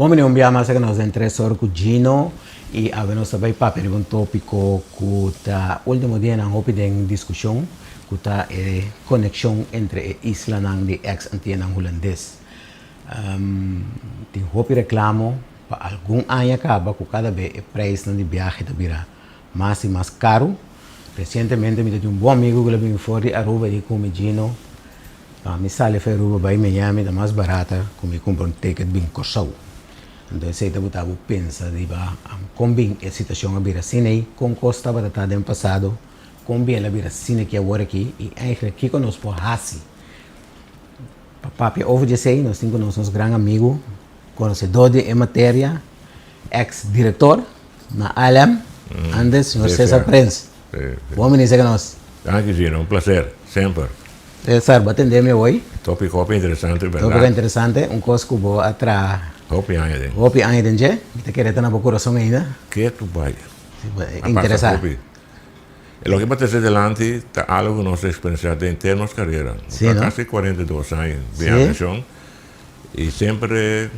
Vamos a enviar más que nos interesó con Gino y a ver nos vai papel un tópico que ta último día na hopi den discussão que ta conexión entre isla nang de ex antiena holandês. Tem hopi reclamo para algum ano acaba que cada vez o preço de viagem da vira mais e mais caro. Recentemente me tive um bom amigo que me foi a Aruba e com Gino. Me sale foi Aruba vai Miami da mais barata como comprar um ticket bem corsau. Então, se eu estava pensando, como bem a situação abrir assim, como custa para estar no passado, como bem a abrir assim que agora aqui, e aí aqui conosco por Hassi. Papai, over de sei, nós temos nossos grandes amigos, conhecedor de matéria, ex-diretor na ALM, Andes, senhor César Prenz. Bom ministro que nós. Danke, Gino, um prazer, sempre. César, vou atender-me hoje. Tópico interessante, verdade? Tópico interessante, coisa que vou atrás. Hopi aan je denkt. Hopi aan je denkt, te querer tener poco corazón ainda. Que tu vai? Interessante. Lo que pasa adelante está algo que nós experienciamos em termos de carreira. Sí, ¿no? Casi 42 anos de aviação e sempre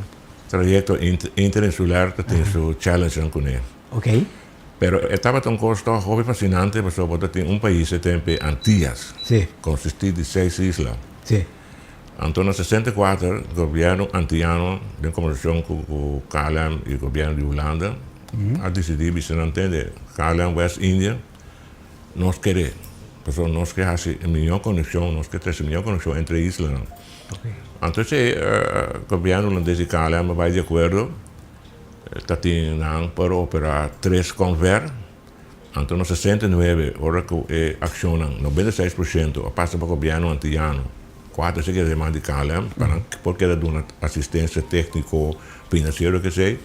trajeto interinsular que tem seu challenge com ele. Ok. Pero estava tão costo hobby fascinante, porque tem país que tem Antillas, Sí. consiste de 6 islas. Sí. Então, em 64, o governo antiano, em conversação com o KLM e o governo de Holanda, a decidir, se não entende, KLM West India, nós queremos. Porque nós queremos fazer uma melhor conexão, nós queremos ter uma melhor conexão entre islas. Okay. Então, o governo holandês e KLM vai de acordo, está tendo para operar 3 conver. Então, em 69, agora que acionam 96%, passa para o governo antiano. 4 se quer demanda de KLM, porque era de uma assistência técnico-financeira que sei,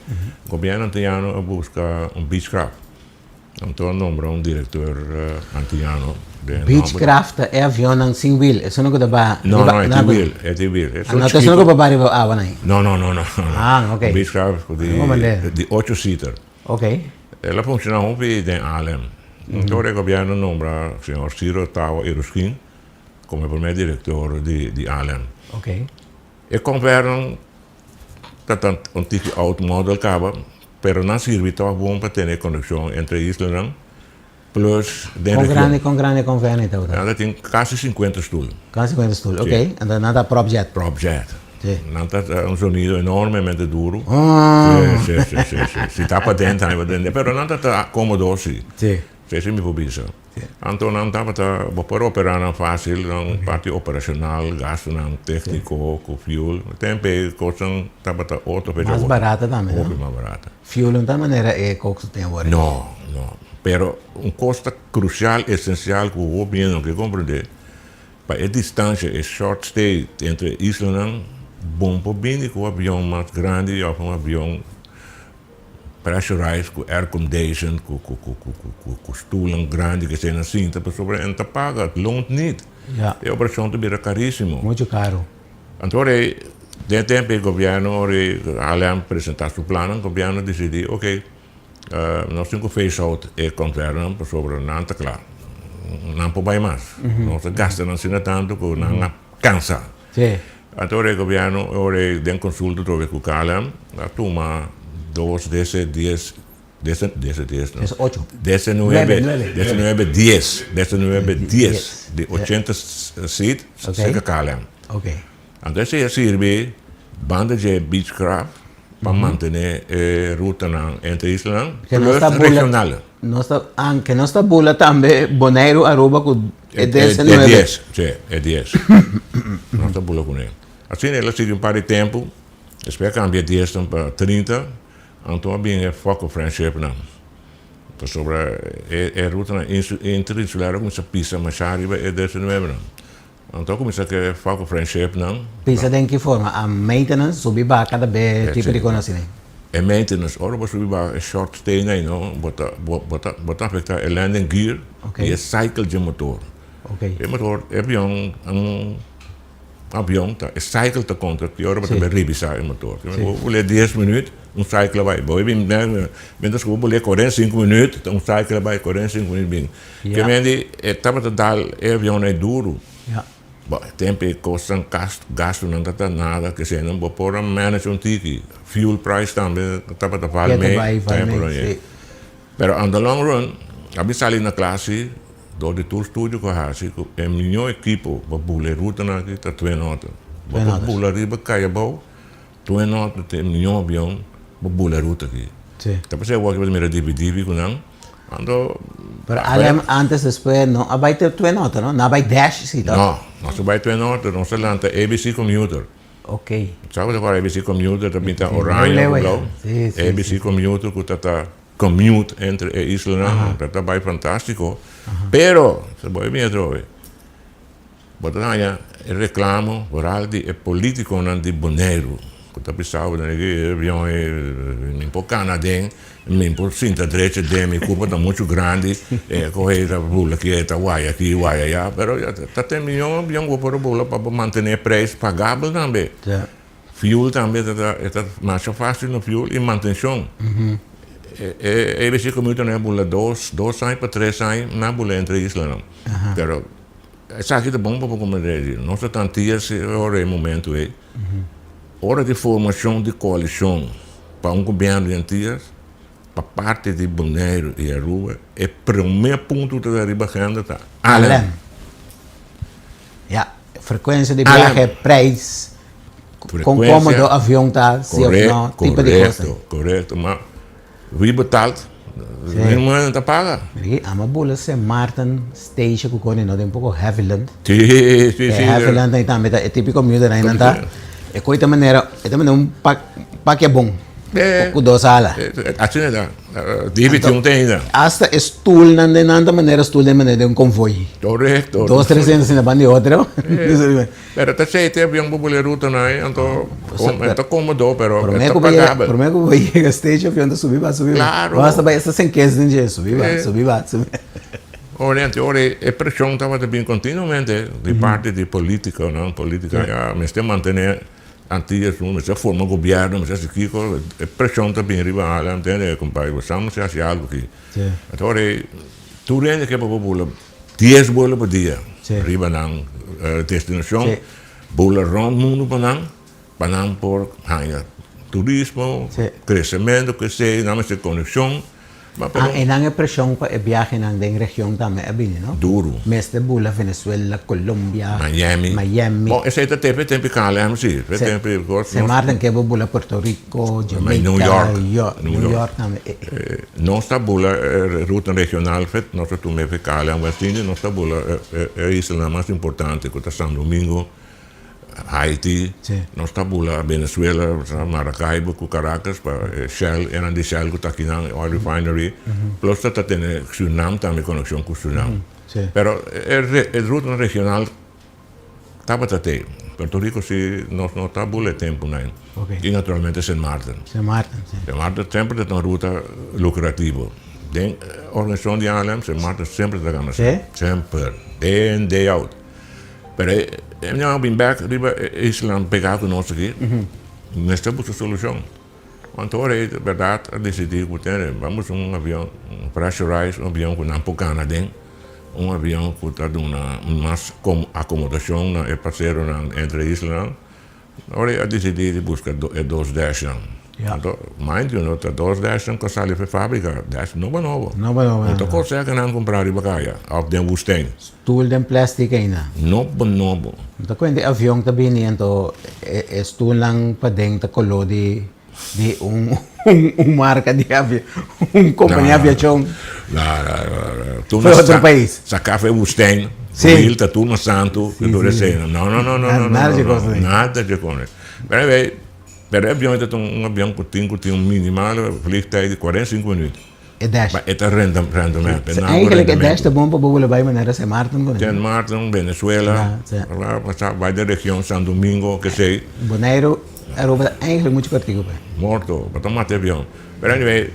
o governo antiano busca Beechcraft. Então, nombra diretor antiano. Beechcraft é avião sem wheel, isso não é da Não, é T-wheel, é T-wheel. Não, isso não é para baixo a água, não? Não. Ah, ok. Beechcraft de 8-seater. Ok. Ela funciona um pouco em ALM. Então, o governo nombra o senhor Ciro Tawa Eruskin como primeiro diretor de ALM. Ok. E governo está um tipo automóvel acaba, pero não serve tão bom para ter conexão entre islas, plus Com grande convênio, então. ela tem quase 50 stoelen. Quase 50 stoelen, ok. Então, nada prop jet. Prop jet. Sí. Não está sonido enormemente duro. Sí. Se está para dentro, pero não está cómodo, sim. Sí. Sim, me pobisa. Então, não está para operar fácil, não parte operacional, gasto não técnico, com fuel. Tem coisa está para outro. Mais barata também, não? Mais barata. Fuel, não tem maneira que você tem agora? Não. Pero custo crucial, essencial, que o governo que compreender, para a distância, a short stay entre islas, bom para bem com um avião mais grande, ou um avião pressurized, com air condition, com stoelen grande, que zijn assim, para sobre en te paga, loont niet. Ja. De operação é caríssimo. Muito caro. Então, de tempo, o governo, a apresentar seu plano, o governo decidiu, ok, nós temos que phase out o governo sobre não está claro. Não pode mais. Nós gastamos assim tanto que não cansa. Sí. Então, o governo, tem consulta com o KLM, toma 2 desses 10, 8. 10 de 80 seat, seca KLM. Ok. Então, se serve banda de Beechcraft para manter a ruta entre islas, plus regional. Anche nostra bulla também, Bonaire, Aruba, É 10, sim, é 10. Nossa bulla com ele. Assim, ela sigue par de tempo, espera cambiar 10 para 30, então bem foco friendship não. Sobre a ruta interinsular começa a pisar mais arriba é 19 não. Então começa a foco friendship não. Pisa de que forma? A maintenance subir para cada vez tipo de conhecimento. A maintenance, ora você subir para short stay não, bota afetar a landing gear e a cycle de motor. Ok. O motor é avião, tá? A cycle está contra, que hora você vai revisar o motor. Vou ler 10 minutos, cycle vai. Vou vir, menos que vou ler 45 minutos, cycle vai 45 minutos. Que me estava a dar o avião é duro. Bom, tempo costam gasto não tá nada, que se não vou pôr a manage tiki. Fuel price também, tá para vale meio, tempo aí. Pero on the long run, abi sali na classe, do de tour studio com a é melhor equipo, para buler ruta na aqui, tá 2 notas. Para buler riba caia bom, 2 notas tem melhor avião, para buler ruta aqui. Tá para ser o que vai me dividir com não. Ando. Pero antes después no, abai te 2 notas, no? Na abai dash sí, no, no se vai 2 notas, no se lanta ABC Commuter. Ok. Sabe agora ABC Commuter, também tá orange, blauw. ABC Commuter, que tá commute entre a isla, tá bem fantástico. Pero, se vai me trove. Botanya, reclamo, oraldi e politico non di Bonaire. Que tá pensando que avião é um pouco canadense, um pouco cinta direita de culpa tá muito grande, correr a bula que é guaia aqui, guaia já, pero tá tem milhão avião para bula para manter preço pagável também. Fuel também tá mais fácil no fuel e manutenção. É você como eu não bula 2 anos para 3 anos na bula entre islas não. Pero essa aqui tá bom para como dizer, não só tantias é o momento aí. Hora de formação de coalição para governo de Antillas, para parte de Bonaire e Aruba, é o primeiro ponto da agenda tá. Além. Frequência de viagem, preço, com como o avião está, se ou não, tipo de coisa. Correto, mas wie betaalt, não está paga. A bula se Martin Station que quando não tem um pouco Havilland. Sim. Havilland aí também é típico miúdo aí não tá. É coisa maneira, é também um pack é bom. Com 2 salas. Assim é, divisão tem ainda. Hasta stool não de nada maneira, stool de maneira de um convoy. Correto. 2, 300 na banda de outro. Pero tá sei tem avião popular ruta não é, então tá cômodo, pero é pagável. Por mim que vai chegar a station, avião tá subir. Claro. Basta vai essa sem questão de subir. Oriente, a pressão estava também continuamente de parte de política, não? Política, mas tem manter Antillas, mas se forma governo, mas esse aqui, a pressão também rival, entende? Compadre, vamos fazer algo aqui. Então, tu rende que é para o 10 bolas por dia, riba na destinação, bolas rond mundo para não por turismo, crescimento, que sei, não é conexão. E não é pressão para viajar na região também, é bem, não? Duro. Mas de Bula, Venezuela, Colômbia, Miami. Bom, esse aí tem calma, sim. Se Martin que é Bula, Porto Rico, Jamaica, New York também. Nossa Bula, ruta regional, nossa turma é calma, mas nossa Bula é a isla mais importante, que é São Domingo, Haiti, nossa Bula, Venezuela, Maracaibo, Caracas, Shell, eram de Shell que está aqui na oil refinery, plus está tendo Suriname também conexão com Suriname. Pero a ruta regional estava até Porto Rico se não está Bula tempo não. E naturalmente Saint Martin. Saint Martin sempre é uma ruta lucrativa. Den organização de ALM, Saint Martin sempre está ganhando. Sempre, day in day out. Pero eu vim back, riba Island pegado nós aqui, nesta busca solução. Então, é verdade, decidi que vamos avião, pressurized, avião com não canadense, avião que está dando mais acomodação, é parceiro entre Island. Agora, eu decidi buscar 210. Então, mind you, 210 que sai para a fábrica, das novo. Então, consegue não comprar riba caia, auf den woestijn. Stoel de plástico ainda. Novo. Então, quando o avião está vindo, então, stoel lang para dentro, colou de marca de avião, companhia de aviação. Foi outro país. Sa café woestijn, heel tá tudo santo, não. Nada de coisa. Pero o avião é avião que tem minimal vliegtijd de 45 minutos. É 10. Mas é rendimento. Eigenlijk é 10 de bom para o vai maneira Saint Martin. Saint Martin, Venezuela, vai da região São Domingo, que sei. Bonaire, Aruba, eigenlijk muito partido. Morto, para tomar avião. Pero anyway,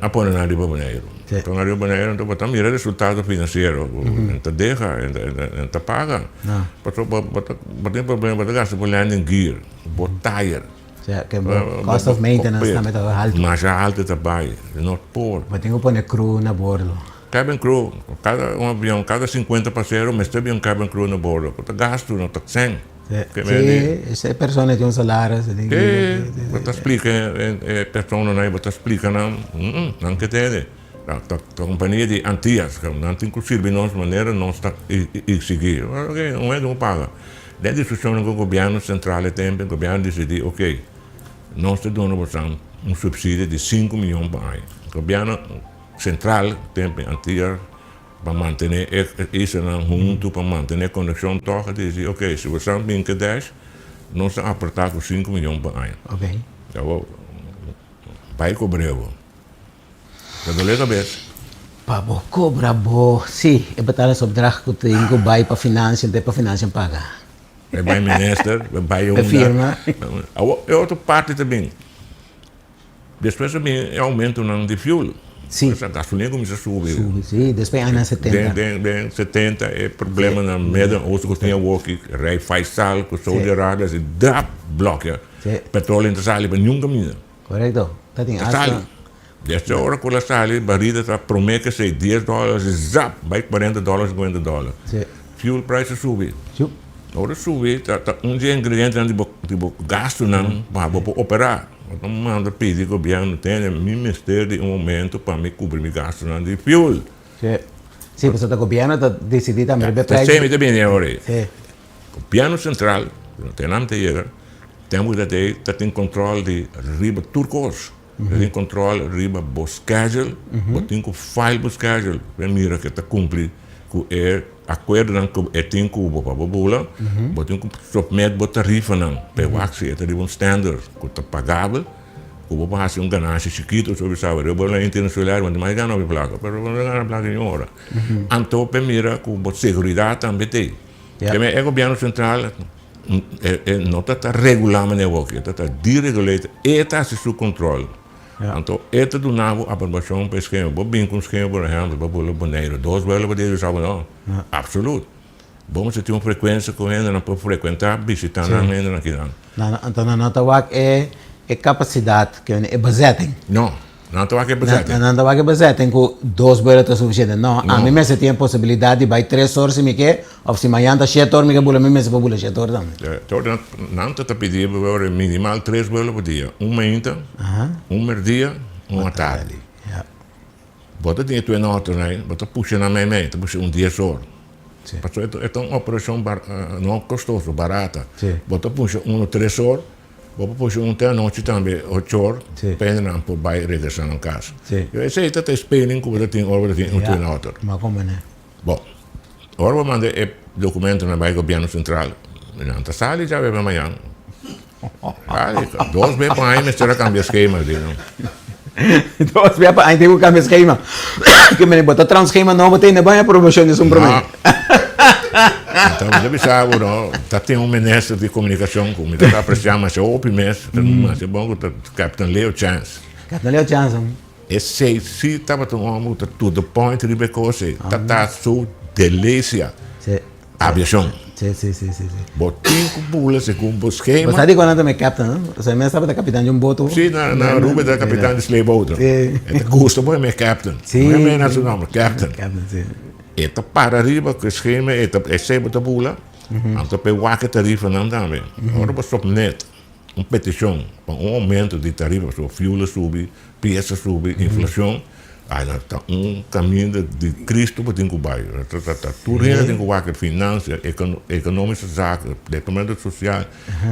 após na Aruba Bonaire. Então na Aruba Bonaire, então para mirar resultado financeiro, então deixa, então paga. Porque tem problema, para gastar por landing gear, por tire. Cost of maintenance também está alto. Mas já alto também, not poor. Mas tem que pôr crew na bordo. cabin crew, cada avião, cada 50 passageiros, mas também um cabin crew no bordo. Porque gasto não está sem. Sim, essa pessoa tem um salário. Você explica, a pessoa não explica, não que tem. A companhia de Antias, não tem inclusive nossa maneira, não está a seguir. Não é de um paga. Da discussão com o governo central, o governo decidiu, ok, nós estamos dando um subsídio de 5 milhões por ano. O governo central tem Antias para manter isso junto, para manter a conexão toda, diz, ok, se você tem que 10, nós estamos apertar com 5 milhões por ano. Ok. Então, vai cobrar. Está a cabeça? Pabo, cobra, bo. Sim, é batalha sobre drago que tem que vai para financiar, tem para financiar pagar. É bem ministro, vai a firma. É outra parte também. Depois também é aumento de fuel. Sim. A gasolina começa a subir. Sim, depois anos 70. Bem 70 é problema na média. Hoje que tem o que rei faz sal, que sou de rádio, e dá bloqueia. Petróleo não sai para nenhum caminho. Correto. Tá tem sal. Desta hora que ela sai, a barriga está promete ser $10 e zap, vai $40, $50. Fuel price sube. Agora sube, um dia ingrediente de gasto não para operar. Então manda pedir que o governo tenha ministério de aumento para me cobrir meu gasto de fuel. Sim, porque o governo está decidido também o preço. Sim, também agora. O governo central, não tem nada a dizer, temos que ter controle de riba turcos. Tem controle riba bo schedule, tem que file bo schedule. Mira que está cumprir com o acordo que tem com o babula, tem que submeter a tarifa não, para o axi, é um standard que está pagável, que o babá faz ganância chiquito sobre sabe, eu vou lá internacional, mas mais ganha a placa, mas não ganha a placa em hora. Então, para mira que a segurança também tem. O governo central não está regulando o negócio, está desregulado e está sob controle. Então, esta do nabo a aprovação para o esquema. Vou bem com o esquema, por exemplo, para o boneiro. 2 vezes para ele, sabe não? Absoluto. Vamos ter uma frequência com ele, não pode frequentar, visitar ele aqui. Então, não está é capacidade, que é baseada. Não está aqui baseada. Não está aqui baseada, tem que 2 vezes é suficiente. Não, a mim mesmo tem a possibilidade de vai 3 horas se me quer, ou se amanhã está 7 horas, me quer bula, a mim mesmo para bula 7 horas também. Não está pedindo para minimal 3 vezes por dia. Uma manhã, uma dia, uma tarde. Bota tem tua nota, né? Bota puxa na minha mente, puxa dia só. É uma operação não custosa, barata. Bota puxa 3 horas. Vou puxar até a noite também, 8 horas, para não poder regressar na casa. Eu sei que está esperando que você tem hora de ter nota. Mas como é? Bom, agora vou mandar o documento na Bahia Governo Central. Não está sali já vai para amanhã. 2 vezes para aí, mas será cambiar esquema. 2 vezes para aí, tem que cambiar esquema. Que me botar transquema não, botei na banha promoção de um problema. Então, você sabe, está tem um ministro de comunicação que me está apreciando, mas é o mestre, mas é bom que o Capitão Leo Chance. Capitão Leo Chance. Esse se estava tomando tudo point de becose, está sua delícia. Aviação. Sim. Botinho com pula, segundo o esquema. Você sabe quando também capitão, não? Você mesmo sabe da capitão de um boto? Sim, na rua da capitão de slave boat. É gosto, mas é capitão. Sim. Não é nosso nome, capitão. Capitão, sim. Eta para arriba que esquema é sempre a bula, então para o que tarifa não também. Agora para subnet uma petição para um aumento de tarifa, so fuel sube, peça sube, inflação, aí está caminho de Cristo para ter que bairro. Está tudo ainda tem que finanças, econômica, departamento social,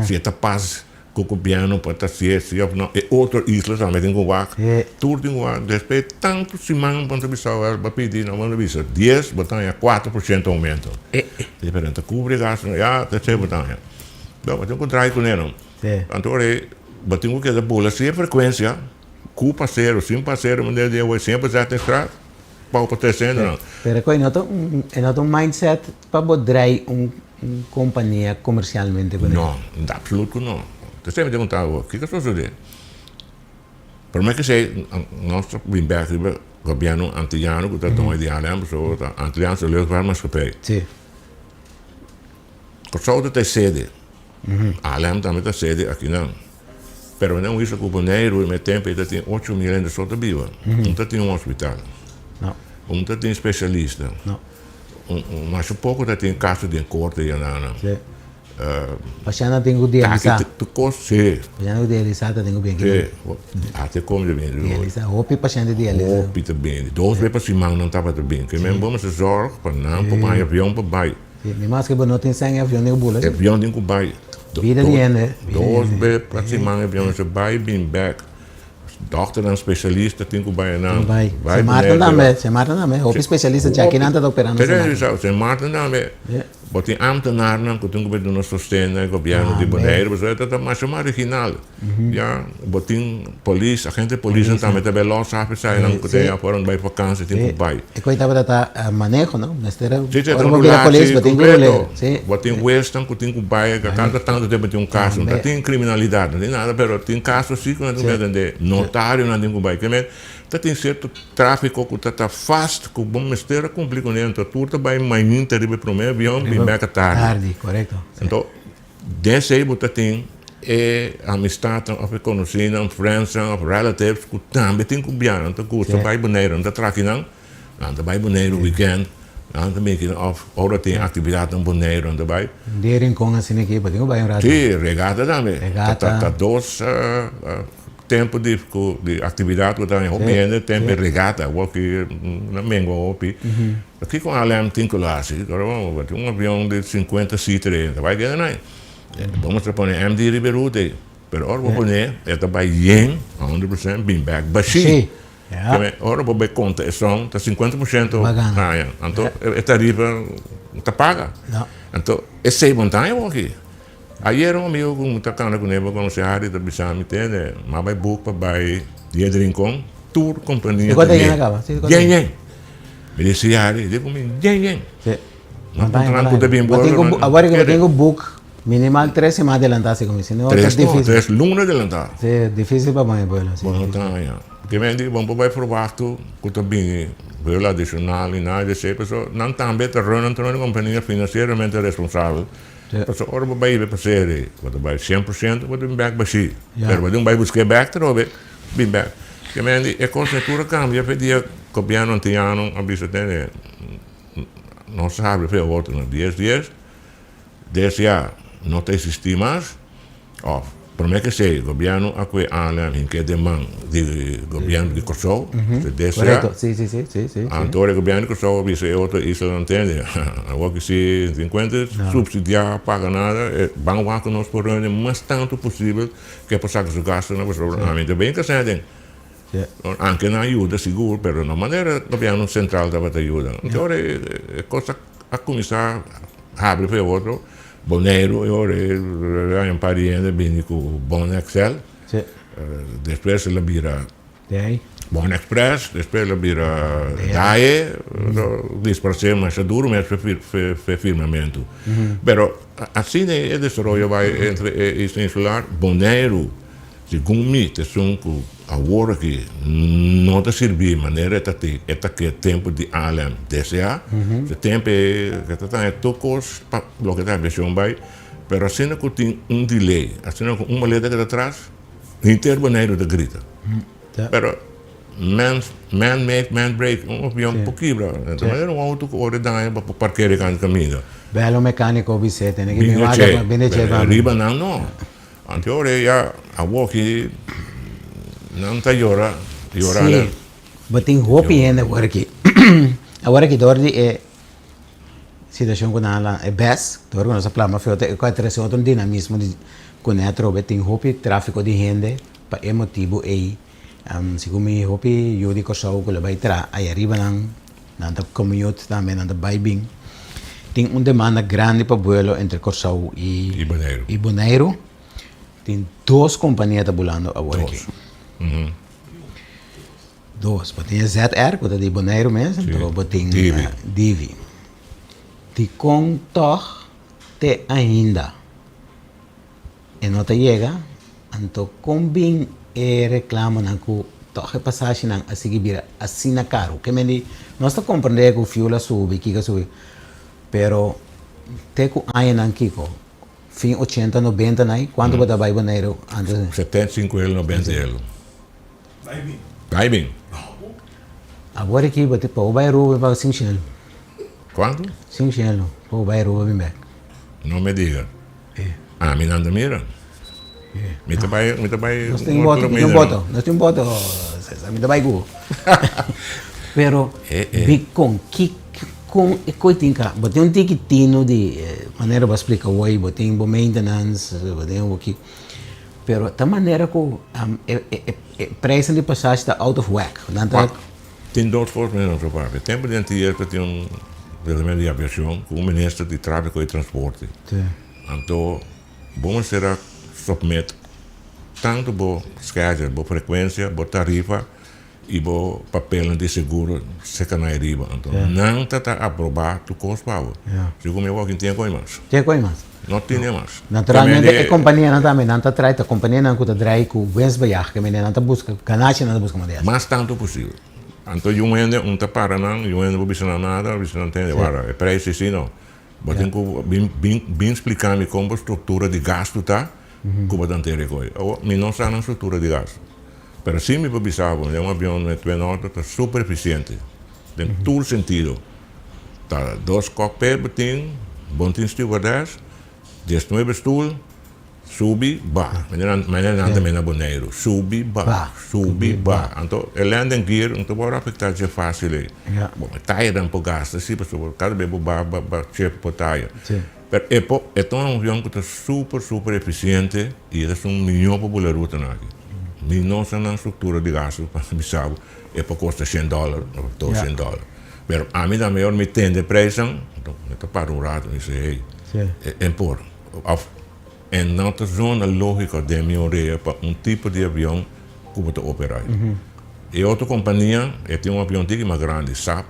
se está paz com o governo para estar se não e outras islas também tem que vac tudo tem que vac depois tanto se man para pensar para pedir não vamos ver 10 botar 4% aumento diferente cobre gasto já está sempre botar então tem que trair com ele então batinho que da bola se frequência com parceiro sem parceiro mas ele é sempre já tem estrada para ter sendo não pero coi não mindset para poder companhia comercialmente não absoluto não. Você me perguntava, o que está sucedendo? Para mim que sei, nosso governo antiano, que está tomando de Alem, antiano se leu para mais que pei. Sim. O sol tem sede. Alem também tem sede aqui não. Pero não isso que o boneiro, no tempo, ele tem 8 milhões de solta viva. Não tem um hospital. Não. tem especialista. Não. Mas pouco tem caso de corte e nada. Sim. Paciente tem que dialisar. Tu coste. Paciente dialisar tem que bem. Sim. Até como de bem. Dialisar. Hopi paciente dialisar. Hopi te bem. 2 vezes se man não estava te bem. Que mesmo vamos se zorg para não para mais avião para bai. Sim. Mas que não tem sangue avião nem bula. Avião tem que bai. Vida de ende. 2 vezes para se man avião se bai bem back. Dokter en specialist, dat tinko bij een naam. Bij Maarten daarmee. Hoop specialist dat je aan operando. Zijn Maarten daarmee. Wat die ambtenaren, que tinko bij doen sostenen, governo de Bonaire, dat is maar marginal. Ja, wat die police, agente police também também los sabe sai não que tem foram bij vakantie tinko bij. Ik weet dat dat manejo, no? Mestera. Police, wat die Western, que tinko bij, que cada tanto tempo tem caso, dat tem criminalidade, não tem nada, pero tem caso sim, quando tem de notário não tinko bij, que men dat tem certo tráfico que está fast, que bom mestera complica nem tudo bij mijn interesse primeiro avião bem back tarde. Correto. Então, desse aí você tem amistade, of conhecidos, friends, of relatives, que também tem que viajar, então custa bij Bonaire, então trak je dan bij Bonaire weekend, dan ben je of ora tem atividade em Bonaire en daarbij. Dering com assim aqui, pode ir bij een raad. Sim, regata também. Regata. Dos tempo de atividade que está em Hopiende, tempo de regata, o que na Mengo Hopi. Aqui com a Alem tem classe, agora vamos ter avião de 50 seater, vai ganhar aí. Vamos pôr MD Ribeiro, pero ora vou pôr é também yen, 100% bem back, baixi. Ora vou ver conta, é só 50% ganha. Então, a tarifa está paga. Então, é 6 montanhas aqui. Ayer amigo com muita cana com ele, com o Seari da Bissam, entende? Mas vai book para vai dia de rincon, tour companhia. Quanto é que acaba? Yen. Me disse Seari, digo me yen. Não tá tudo bem bom. Agora que eu tenho book minimal 3 semanas adelantadas, como se não é difícil. 3 lunas adelantadas. É difícil para mim, bola. Bom, tá, ja. Porque me digo, vamos vai provar tu, que tu bem, viola adicional e nada, sei, pessoal, não também te reúnem uma companhia financeiramente responsável. Parce que ora bij we passeren, wat bij 100%, wat een back bij maar wat doen bij buscar back erover, bin back. Que men die conjuntura cambia, pedia copiano antiano, abisa tem, não sabe veel outro no 10 dias, 10 jaar, não tem sistemas, of por mim que sei, governo aqui aanlem in que demang de governo de Kosovo, de 10 jaar. Correcto, sí. Antore governo de Kosovo vise outro isso não entende. O que se 50 subsidiar paga nada, bang waken nos por reunião mais tanto possível que por sacar os gastos na pessoa, bem que se anche na ajuda seguro, pero na maneira governo central dava ajuda. Então é coisa a começar a abrir para outro. Bonaire, ora um pariente bem com Bon Excel, depois ela vira Bon Express, depois ela vira DAE, dispersar mais duro, mas firmamento. Pero assim o desenvolvimento vai entre este insular, Bonaire, segundo mim, te são com agora que não te serve maneira que tempo de além DCA, o tempo que está tocos para o que está versão vai, mas assim que tem delay, assim que uma letra que atrás, inteiro Bonaire de grita. Pero man make man break, um pouquinho, então é auto que ora dá para parquear no caminho. Belo mecânico Vicente, né? Riba não. Anterior já a walk não está llora. Sim, mas tem roupa ainda agora que dorme é situação com ela é best, dorme nossa plama foi até com trazer outro dinamismo de com a trobe tem roupa tráfico de gente para emotivo aí, se como roupa eu digo só o que vai tra aí arriba não tá commute também não tá bem tem demanda grande para vuelo entre Corsau e Bonaire. Tem 2 companhias trabalhando agora aqui. Dois. Tem a ZR, que é de Bonaire mesmo, então tem Divi. De conto te ainda. E não te chega, então combin e reclama na que toque passagem a seguir assim na caro. Que me nós está compreendendo que o fuel sube, que sube, pero te que ainda aqui fim 80, 90, né? Quanto você vai Bonaire? 75 euros, 90 euros. Vai bem. Agora aqui, vou ter para o bairro para 5 anos. Quanto? 5 anos, para o bairro para mim. Não me diga. Me não mira. Me trabalha, Nós temos um voto, César, me dá bairro. Pero, com coitinha, botei um tiquitino de maneira para explicar hoje, botei um maintenance, botei um aqui. Pero, da maneira que o preço de passagem está out of whack. Tem dois formas não sua parte. Tempo de antier que tem um departamento de aviação com o ministro de tráfego e transporte. Então, vamos ser submet tanto bo schedule, bo frequência, bo tarifa e bo papel de seguro se canai riba. Então, não está aprovado tu cost power. Se como eu aqui tem coisa mais. Tem coisa mais. Não tinha mais. Naturalmente, a companhia não também não está traz, a companhia não está traz com bens baianos, que não está busca, ganância não está busca mais. Mas tanto possível. Então, eu ainda não está para não, eu ainda não vou nada, você não tem agora, é preço assim não. Mas tem que bem explicar-me como a estrutura de gasto está, como não tem coisa. Eu não sei na estrutura de gasto. Mas sim me pensava, é um avião de twin otter, está super eficiente, tem todo sentido. Tá 2 cockpits, tem, bom tem stewardess, 19 stoel, subi, ba. Mas não também na boneiro, subi, ba. Então, o landing gear, então pode afetar de fácil aí. Bom, taia dá um gasto, assim, pessoal, cada vez ba, chefe por taia. Mas é um avião que está super eficiente e é um milhão popular ruta aqui. Mas não é uma estrutura de gasto, para me sabe, é para custa $100 ou $200. Mas a mim também me tem de preço, então, eu para um rato e sei, é por. E não está zona lógica de melhoria para um tipo de avião que você operar. E outra companhia, tem um avião mais grande, SAP.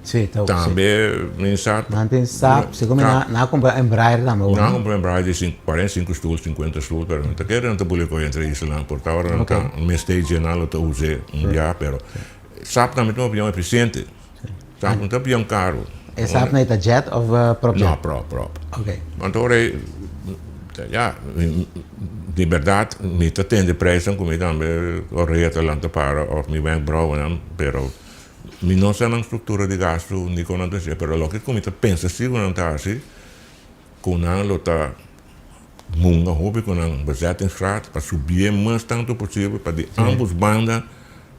Sim, também, nem SAP. Não tem SAP, se como não compra Embraer também. Não compra Embraer de 45 estúdios, 50 estúdios, mas não quero não publicar entre isso lá, porque agora não está, no stage não está usando dia, mas SAP também tem um avião eficiente. SAP não tem um avião caro. E SAP não é jet ou próprio? Não, próprio. Ok. Então, de verdade, me tem de preço, como também o reto lá para, ou me vem bravo, pero não é uma estrutura de gasto, nem com nada assim, pero lo que como pensa, se não está assim, com não está munga, hobby com não bezettingsgraad, para subir o mais tanto possível, para de ambos bandas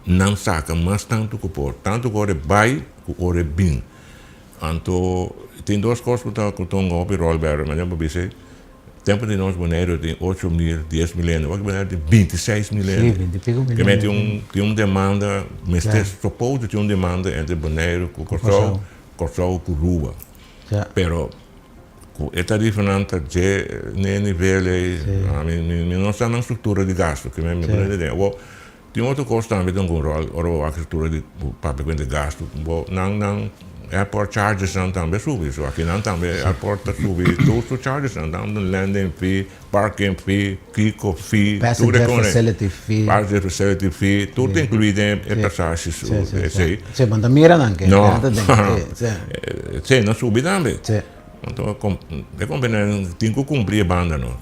não sacam mais tanto que por, tanto que ore vai, que ore bem. Então, tem duas coisas que estão no hobby rollbar, mas eu vou dizer, tempo de nós boneiro tem 8 mil, 10 milhões, o boneiro tem 26 milhões. Sim, 25 milhões. Que tem uma demanda, mas suposto tem uma demanda entre boneiro, com corção com rua. Pero, é diferente de nível, não está na estrutura de gasto, que me entende. Tem outra coisa também, tem um rol, a estrutura de papel de gasto, não airport charges não também subem, so aqui não também airport subir, todos os charges não, landing fee, parking fee, kick fee, passenger facility fee, tudo incluído em passagens. Sim, mas também era não que sim, não sube também. Então, é como tem que cumprir a banda, não?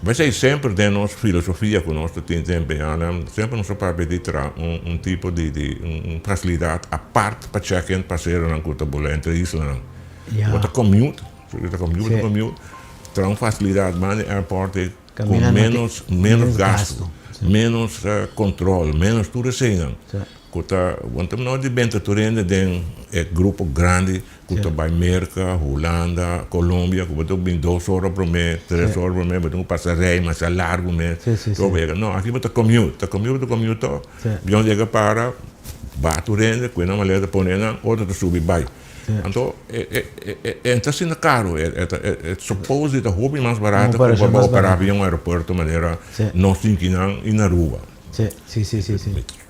Vai ser sempre de nossa filosofia que nós temos empenhado, sempre nós para pedir tipo de facilidade à parte para check-in, para ser na cultura entre isso e o commute, traz uma facilidade mais no aeroporto com menos gasto, menos controle, menos tudo assim. Quando nós de bem tem grupo grande, que vai América, Holanda, Colômbia, que tem 2 horas por mês, 3 horas por mês, tem passageiro, mas é largo mês. Não, aqui você commute, avião chega para, bate o rende, quando a maleta põe na, outra sube vai. Então, é assim caro, é suposto que a roupa mais barata para operar avião no aeroporto de maneira não se inclinar e na rua. Sim.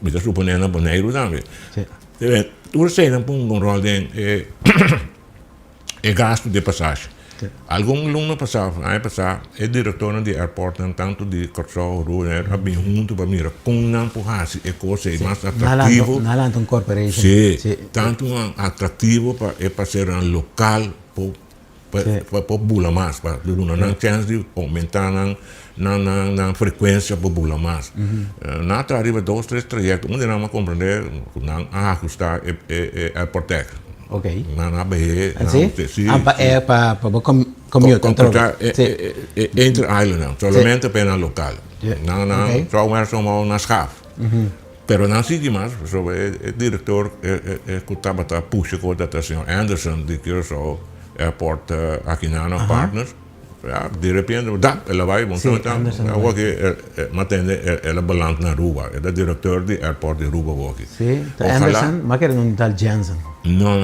Me está suponendo boneiro também. Tu sei não põe um rol de gasto de passagem. Algum aluno passava, é diretor de aeroporto, tanto de Corção, Rua, a bem junto para mim, com não porrasse, é coisa mais atrativo. Na London Corporation. Sim, tanto atrativo para ser um local para bula mais, para dar chance de aumentar na frequência para bula mais. Na arriba 2, 3 trajectos, onde não compreender, não ajustar é portec. Ok. Na BE, sim. É para commute. Entre island, solamente para local. Não, só somos na schaf. Pero não sei mais, o diretor que estava a puxar com a senhor Anderson, de que eu sou airport aqui na partners, de repente, ela vai, então, eu que matende, ela balança na Aruba, é o diretor do airport de Aruba aqui. Sim, Anderson, mas quer não tal Jensen. Não,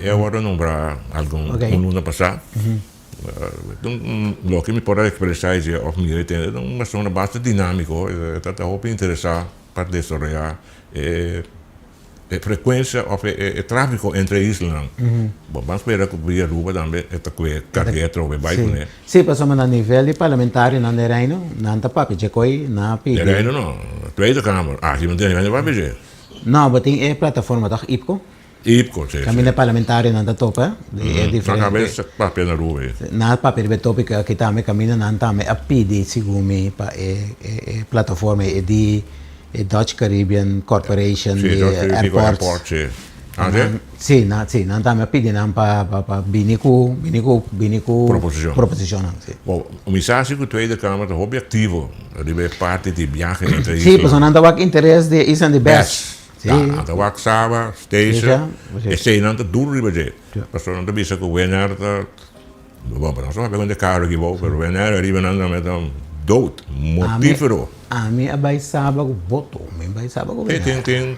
eu vou nombrar algum ano passado. Lo que me pode expressar é uma zona bastante dinâmica, está a interessar para desarrollar frequência ou tráfego entre islas. Bom, vamos esperar que o Aruba também está com carreira ou vai com ele. Sim, passamos no nível parlamentar na Reino, não está papi, já coi na pide. Reino não, Tweede Kamer. Se não tem Reino vai pedir. Não, mas tem plataforma da IPCO. IPCO, sim. Caminho parlamentar não está topa, é diferente. Na cabeça papi na Aruba. Na papi de tópica que também caminho não também a pide segundo para plataforma de Dutch Caribbean Corporation Airport, sim, não também pedi não para binico proposição. Bom, o mensagem que o Tweede Kamer é objetivo, de parte de viagem entre islas. Sim, pois não há interesse de islas de best. Sim, não há Saba, Station, e sei não está duro de fazer. Pastor não está bisa que o Wener bom, para nós não é pergunta caro que vou, mas o Wener arriba não está dood, mortífero. A mim vai saber o voto, vai saber o Wener.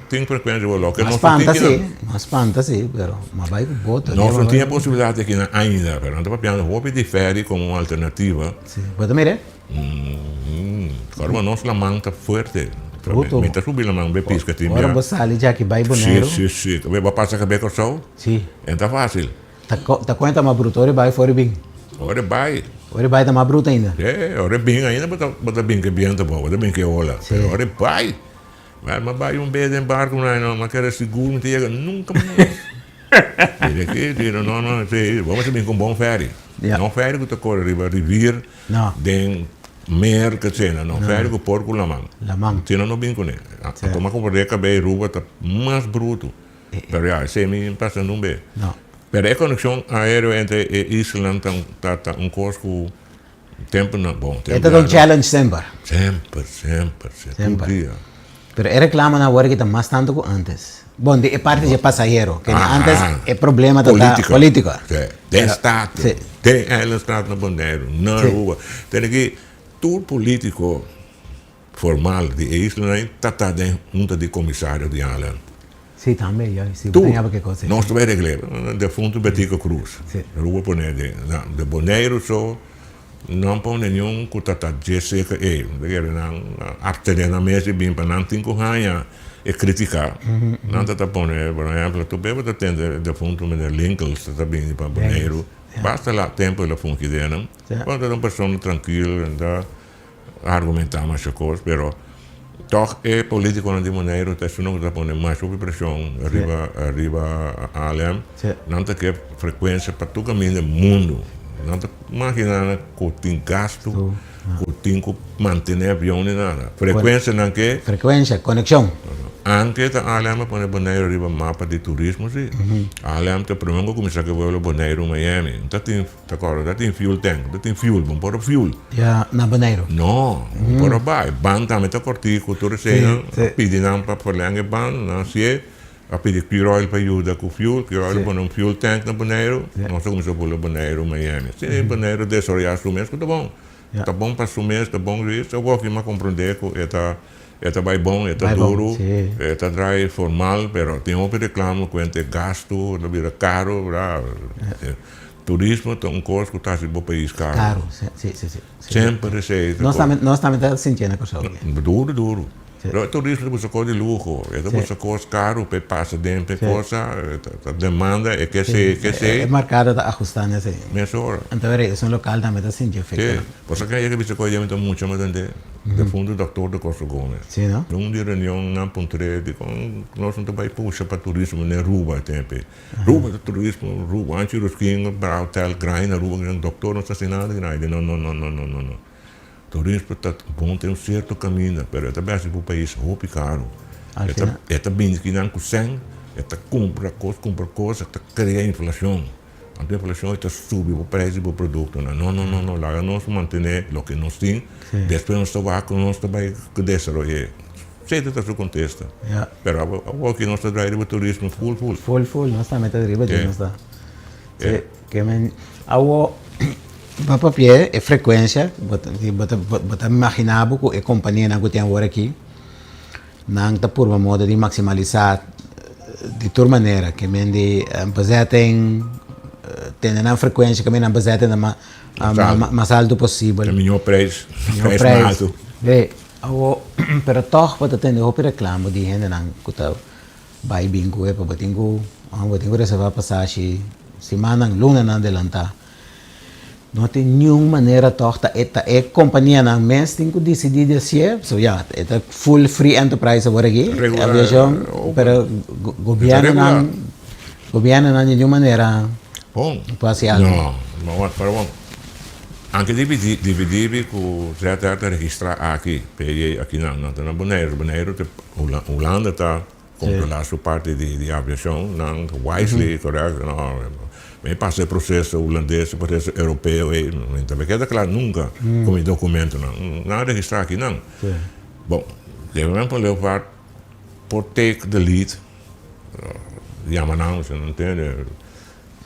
Tem frequência o local. Mas fantasia, mas vai o voto. Nós não tinha possibilidade aqui ainda, mas não está pensando roupa de férias como uma alternativa. Sim, pode mirar? Agora nós la manta forte. Mentre subir la manta, pisca timia. Agora você ali já que vai bonito. Sim. Vai passar com a beca só? Sim. Então fácil. Tá conta uma brutora vai fora bem. Ora vai. Ora vai da uma bruta ainda. Ora bem ainda, mas bem que bem tá bom, bem que olha. Ora vai. Mas vai beijo em barco não, mas quer seguro, não chega nunca mais. Não, vamos bem com bom férias. Não férias que tá corre riviera. Não. Den mer que cena, não férias que porco la mão. Cena não bem com ele. Como a companhia que bem Aruba tá mais bruto. Pero já, sei me passando bem. Não. Pero a conexão aérea entre Island tá curso tempo não bom. Este é um challenge sempre. Todo dia. Pero é reclama na hora que está mais tanto que antes. Bom, é parte de passageiro, que antes é problema da política. Tem Estado, tem ela Estado na bandeira, na rua. Tem que todo político formal de Island está dentro de comissário de Island. Sim, também, nós também reglamos, defunto Betico Cruz, rua poner de Boneiro só, não põe nenhum que está seca, não abster na mesa bem para não ter que e criticar, não está poner, por exemplo, tu bebe da tenda defunto de Lincoln, está bem para Boneiro, basta lá tempo ela funciona, quando é uma pessoa tranquila, anda argumentar mais coisas, pero toch é político de maneira que se não está pondo mais sob pressão arriba a ALM, não tem que frequência para todo caminho do mundo, não tem imagina que tem gasto, que tem que manter avião nem nada, frequência não que frequência, conexão. Antes a ALM põe Bonaire arriba mapa de turismo sim, a ALM te primeiro começar que voar Bonaire Miami, tá tem fuel tank, tem fuel, vamos pôr fuel. Já na Bonaire. Não, por vai, ban também tá cortico, cultura cena, pedindo para forlange ban, não sei, a pedir que oil para ajuda com fuel, que oil põe fuel tank na Bonaire, nós começamos pôr Bonaire Miami, sim, Bonaire desoriar sumes, tá bom para sumes, tá bom isso, eu vou aqui mais compreender que vai bom, duro, dry formal, pero tem um reclamo com ente gasto, vira caro, turismo é coisa que está no país caro. Caro, sim. Sempre receita. Nós também estamos sentindo a coisa. Duro. Pero el turismo es una cosa de lujo, es una cosa caro, pero pasa dentro de cosa, la demanda es que se... El mercado está ajustando, sí. Mejor. Entonces, es un local también está sin Sí, efecto. por eso que hay que ver que mucho más de fundo doctor de Costa Gómez. Sí, ¿no? Num de reunião na Pontre, de com nós não vai puxar para turismo na Ruba tempo. Ruba de turismo, Ruba antes os que para hotel grande na Ruba, um doutor não está sem nada grande. Não. Turismo está bom tem certo caminho, mas é também para o país roupa caro. É também que não consegue, é compra coisa, é criar inflação. A inflação está subindo o preço do produto. Não, lá nós manter o que nós temos, depois nós vamos desenvolver. Sei que está no contexto. Mas o que nós está trazendo o turismo full. Nós também está arriba, nós está. Que men, awo, para pie é frequência, bota imaginar que a companhia não tem agora aqui, não está por uma moda de maximalizar de toda maneira, que men de fazer tem uma frequência que men não fazer mais alto possível. O melhor preço, mais alto. Awo, pero toch wat het in de hoop reclame die hen dan kuta bij bingo e pa batingo reservar passagem semana luna na adelanta. Não tem nenhuma maneira toch é companhia na mês tem que decidir assim, so ja, é full free enterprise agora aqui, aviação, pero governo não de nenhuma maneira. Bom. Passa algo. Não, pero bom. Anche dividivi con certa registrar aqui, aqui na Bonaire, Holanda está controlando sua parte de aviação, não wisely, correto, não. Mas passa o processo holandês, o processo europeu, não também queda claro nunca como documento não registrar aqui não. Bom, devemos para levar por take the lead, não, você não entende.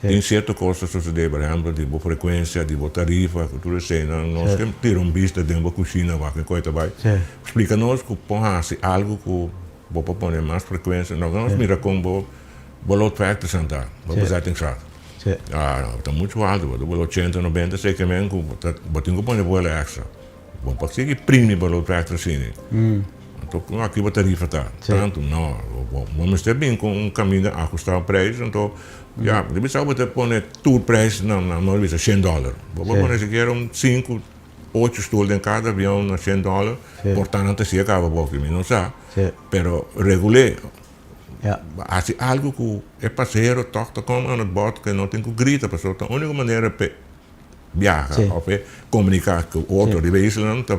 Tem certas coisas que sucedem, por exemplo, de boa frequência, de boa tarifa, que tudo isso, nós temos que ter vista dentro da cozinha, que coisa vai. Explica-nos que pode algo que pode pôr mais frequência, nós mira como o load factor sentar, o bezetting staat. Está muito alto, o 80, 90, sei que mesmo, que tem que pôr boa extra. Pode ser que prime o load factor sim. Então, aqui a tarifa está. Tanto, não, vamos ter bem com caminho a ajustar o preço, então, ja, deve ser que pôr tour prijs, não é $100. Vamos pôr se quer 5, 8 stoelen em cada avião na $100, portanto, se acaba pouco, não sabe. Pero regular, assim, algo que é passageiro, toca como aan het bord, que não tem que gritar, a pessoa, a única maneira para viajar, ou comunicar com o outro de veículo, está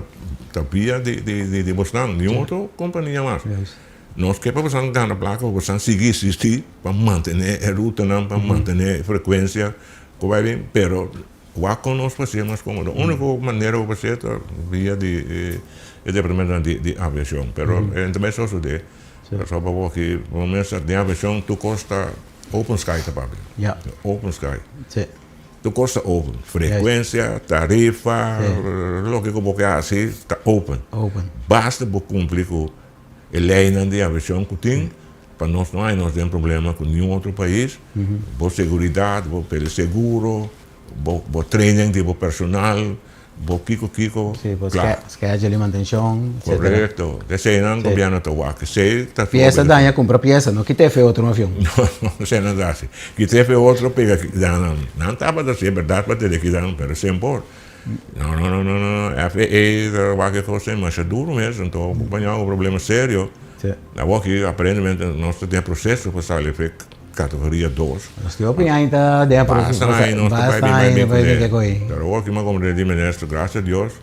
via de Boston, nenhuma outra companhia mais. Nós que para você dar na placa, você seguir assistir para manter a ruta, para manter a frequência, que vai bem, pero o que nós fazemos mais cômodo. A única maneira de fazer é via de departamento de aviação, pero também só isso de, só para que o momento de aviação tu custa open sky, tá papi? Open sky. Tu custa open, frequência, tarifa, lo que como que assim, está open. Basta para cumprir com a lei de aviação que tem, para nós não temos problema com nenhum outro país, boa segurança, pelo seguro, boa training de personal, boa kiko, claro. Schedule de manutenção, correto. Desse ano o governo está lá, que sei, está peça daí compra peça, não que te fez outro avião. Não sei nada assim. Que te fez outro pega não estava a ser verdade para ter que dar, mas sem por. Não. FAA, qualquer coisa, mas é duro mesmo, então acompanhar um problema sério. Agora que aparentemente nós temos processo para sair para categoria 2. Nós temos ainda de processo. Basta ainda vai vir que coi. Agora que como de ministro, graças a Deus,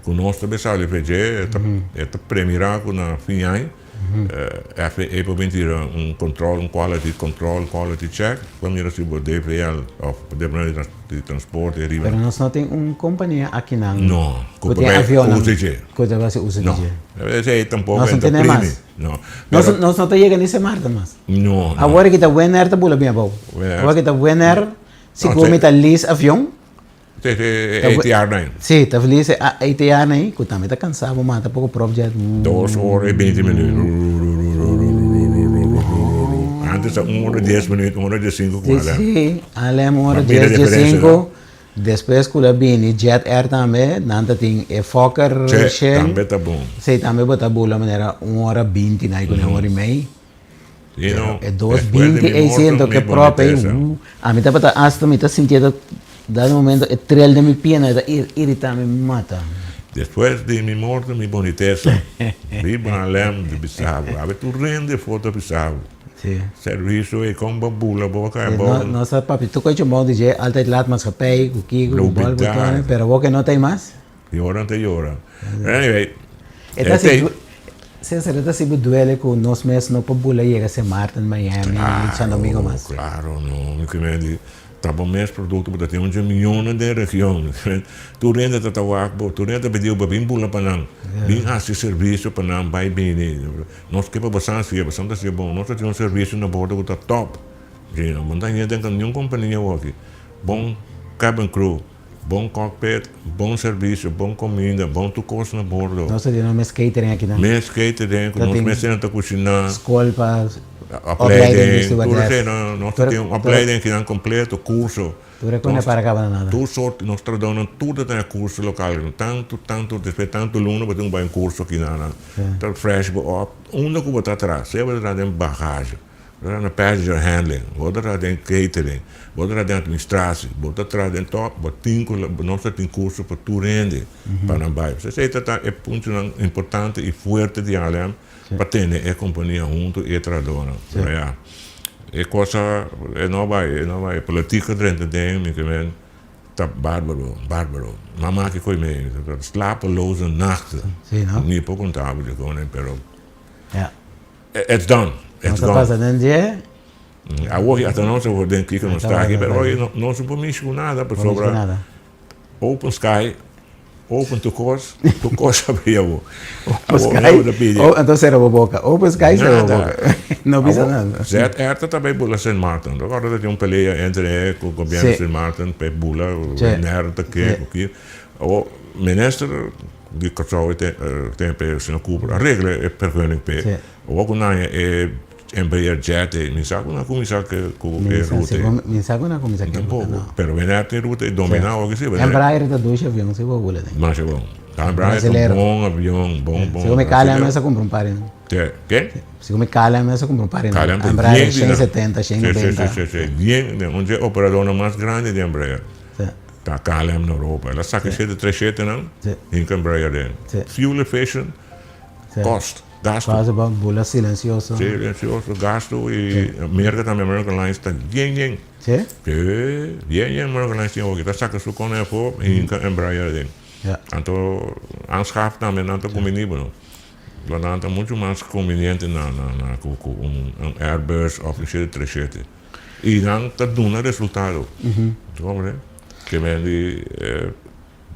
que nós também saímos para é premiar na FIAI. FAA para mentir controle, quality control, quality check, para mim se o DVL of Departamento de Transporte e Mas nós não tem companhia aqui não. Não, que tem avião não. UCG. Coisa vai ser UCG. Não, esse tampouco nós não tem mais. Não. Nós não chega nesse marca mais. Não. Agora que está Winner está bula bem bom. Agora que está Winner, se come está lis avião. ATR 9. Sim, está feliz ATR 9, que também está cansado, mas está pouco próprio já. 2 horas e 20 minutos. Antes 1 hora e 10 minutos, 1 hora e 5 com sim, além 1 hora e 10, 5, Depois que eu vim Jet Air também, nanta tem Fokker Che, Shen. também tá bom. Sei também botar bula maneira 1h20, né, com 1h30. You know, É 2h20, después de mi eu sinto morto, que mi próprio. boniteza. A mim tá para hasta me tá sentindo, dado momento, o trel de minha pena, tá irritando, me mata. Después de mi morte, mi boniteza. Viva Alem de Bissau. A ver, tu rende foto Bissau. Sim. Serviço e com babula, boca é Sim, bom. nossa, papi, tu conhece o modo de altijd laat maatschappij, o Kiko, o Loop it Balbo, down. pero vos que não tem mais? Llora ante llora. Anyway, Então, este- se se duele com nós mesmos, não para bula, chega a ser Martin, Miami, San Domingo mais. Claro, no. Que me di, tabo mes produto, porque tem 11 milhões de região. Tu rende a tawaco, tu rende a pedir para bem bula para não. Bem assim serviço para não, vai bem. Nós que para bastante, bastante bom. Nós temos serviço na borda que está top. Não tem gente que nenhuma companhia aqui. Bom cabin crew, bom cockpit, bom serviço, bom comida, bom tu costa na bordo. Nós temos mais catering aqui, né? Mes catering, nós mesmos na cozinha. Escola para... Opleiding, tudo tudo isso. nós temos opleiding que não completo, curso. Tu reconhece para acabar nada. Tu sorte, nós trabalhamos tudo tem curso local, tanto, depois tanto aluno para ter um curso aqui na tá fresh, onde que você atrás, você vai ter bagagem, vai ter passenger handling, vai ter catering, vai ter administração, vai ter top, nós temos curso para tu rende, para não vai. Você está é ponto importante e forte de Alem. Para ter a companhia junto e trabalhando. É coisa, é nova, política dentro de que vem, tá bárbaro. Mamãe que coi meio, slapeloze nachten. Sim, não? Niet por contábil, gewoon, pero Ja. it's done. It's Nós passa gone. dentro de... A hoje até não se vou den que não está aqui, pero hoje não se pode mexer nada, por Não diz sobre nada. open sky, open to course abriu. Open Sky. Oh, então será a boca. Open Sky será a boca. Não pisa nada. Zet Erta também bula Saint Martin. Agora tem um peleia entre o governo de Sim. Saint Martin, pe bula, o Sim. Nerta que o minister die zou tem pe sino Cooper. A regra é pergunning pe. Sim. O que não é Embraer Jet, me sabe uma comissão que route. Me sabe uma comissão aqui. Tampouco, pero vem tem route dominar o que se vê. Embraer está dois aviões, se vou bula. Mas é bom. Embraer é Brasileiro. um bom avião, bom. Se eu me calha, mas eu compro um par. Quem? Se eu me calha, mas eu compro um par. Calha, Embraer bien, 170, 190. Sí. Bien, onde é operador mais grande de Embraer. Sim. Tá KLM na Europa. Ela saca 737 não? Sim. Em Embraer dentro. Sim. Fuel efficient, cost, gasto. Quase bom, bula silencioso. Silencioso, gasto e América também, American Airlines está bien. Sim? Bien, American Airlines tem ook. Tá saca su con efo em Embraer dentro. Ja. Tanto aanschaf também não tá comigo. Portanto, muito mais conveniente com um Airbus ou um 737. E não está dando resultado. Que vem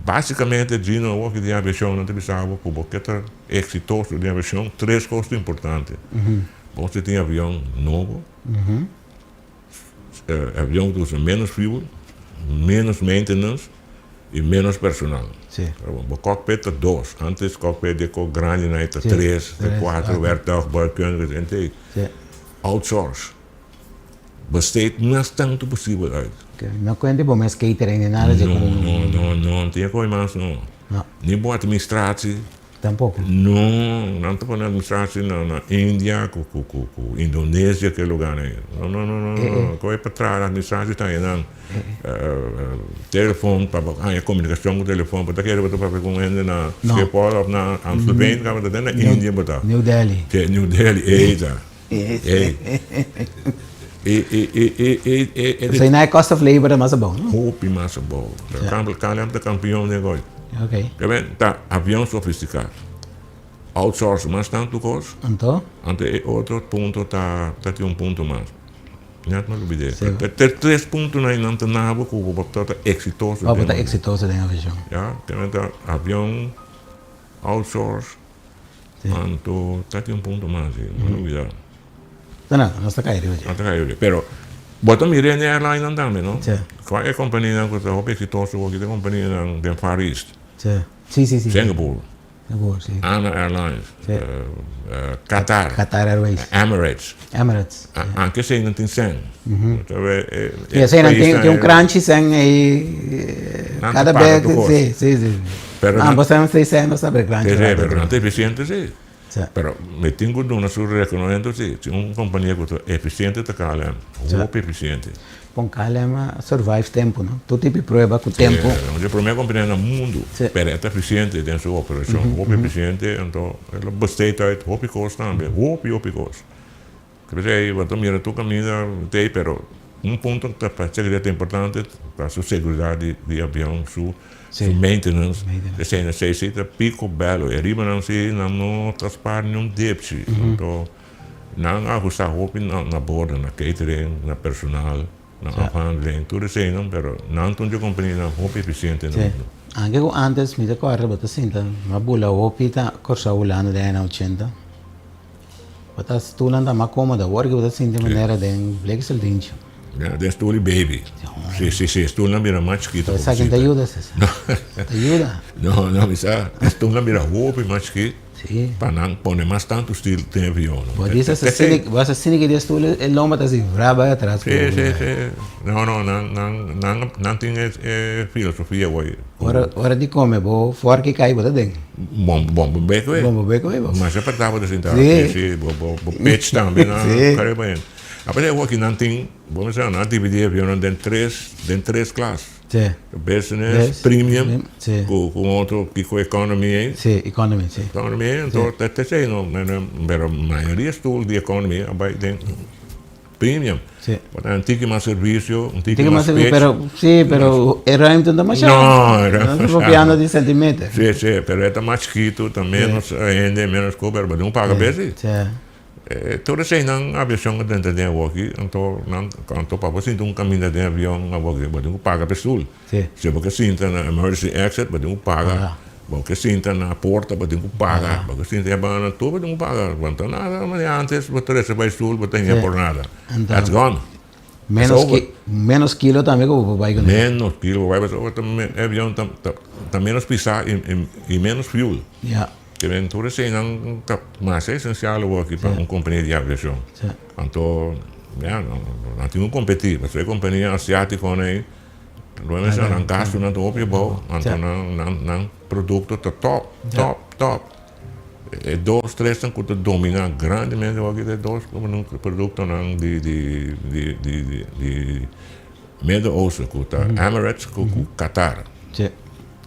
basicamente, Gino, o que de aviação não tem sábado, porque está exitoso de aviação, três costos importantes. Você tem avião novo, avião que usa menos fuel, menos maintenance e menos personal. Sim. O cockpit é 2. Antes o cockpit é grande, né? 3, Três, 4, werktuig, bouwkundig en tegen. Sim. Outsource. Besteed mais tanto possível uit. Não conheço bom, mas catering nem nada de Não tem coisa mais, não. Não. Nem boa administração. Tampouco. Não estou falando administração na Índia, com Indonésia, que lugar, né? Não. Coisa para trás, a administração está aí, não. Telefone, a comunicação com o telefone, para que ele para com ele na Schiphol ou na Amsterdam, que está na Índia, para. New Delhi. New Delhi, eita. Isso não é cost of labor, mas é bom, não? Hoop massa bom. KLM é campeão de negócio. Ok. Tá, avião sofisticado. Outsource, mas tanto coisa. Então? Ante outro ponto tá tem ponto mais. Não me olvidei. Tem 3 pontos na inantanabo que o botar exitoso. Vamos botar exitoso dentro da avião. Ja, tem avião outsource. Anto tem ponto mais, não me olvidei. Não, nós está caindo hoje. Até caiu. Pero bota Mirene Airline não também, não? Sim. Qual é a companhia que está exitoso, que é a companhia de Far East? Sim. Sim. Singapore. Seguro, sí. ANA Airlines, Sí. Qatar, Qatar Airways. Emirates. Emirates. Anche se não tem 100. Sí, ese tiene un crunchy sen ahí. Não Cada te paga vez tu que costo. sí. Pero Ambos tenemos 600 sobre crunchy. Sí, right? pero não é eficiente, sim. Sí. Pero me tengo una su reconocimiento, sí. Si una compañía que es eficiente, te cala, muy eficiente. Pon calma, survive tempo, ¿no? Tu tipo de prueba con tempo. La primera compañía en el mundo, Sí. pero es eficiente en su operación, muy eficiente, entonces, la besteed uit, hoopie kost también, hoopie kost. Que você, wat mira tu camina, tem, pero un punto que para seguridad importante, para su seguridad de avión, su maintenance, de zijn necessita pico bello, e arriba não se não transpar nenhum depsi, então não ajustar hoopie na bordo, na catering, na personal, na afhandling, tudo isso não, pero não tem de companhia na hoopie eficiente Sí. Anche antes mi ricordo, basta sinta, ma bula opita corsa ulano de 80. Basta stulanda ma comoda, work basta sinta maneira de flexel dincho. Ja, det är stor baby. Sí, stolen blir más chiquito. Esa que te ayuda, César. Te ayuda. No, misa, stolen blir hoopie más chiquito. Sí. Para não poner mais tanto estilo de avião. Vos dices así que dias tu el lomba está así brava atrás. Sí. Não tem filosofia hoje. Ora di come, bo fuor que cai bota den. Bom, beco é. Bom beco é, bo. Mas já partava de sentar. Sí. Sim, bo pitch também, Sí. cara bem. Apesar de que não tem, vamos dizer, não dividir avião em três classes. Sí. Business, premium, Sí. com outro que com economia. Sí, economy, sí. Economia, então, até sei, não, mas a maioria estudo de economia, vai tem premium. Sí. Antigo mais serviço, antigo Digo mais más, pitch. pero era entonces más No, era no más copiando de centímetros. Sim, pero é mais chiquito, tá menos rende, menos cobertura, mas não paga bem. Sí. Tudo isso não aviação dentro de aqui, então não quando para você um caminho de avião, mas não paga pessoal. Sí. Se você sinta na emergency exit, mas não paga. Porque sinta na porta, mas não paga. Porque sinta a banda, tudo não paga. Então nada, mas antes você recebe pessoal, você não por nada. That's gone. Menos kilo también como vai con. Menos kilo, vai o avião tá menos pisar e menos fuel. Ja. Que vem tudo isso não tá mais essencial aqui para uma companhia de aviação. Sí. Então, não tem competir, mas é companhia asiática né? Não é não gasto não top bom, então não produto top. E dois, três são que dominam grandemente aqui de dois como produto não de Medio-Oeste, que tá Emirates, com Qatar. Sí.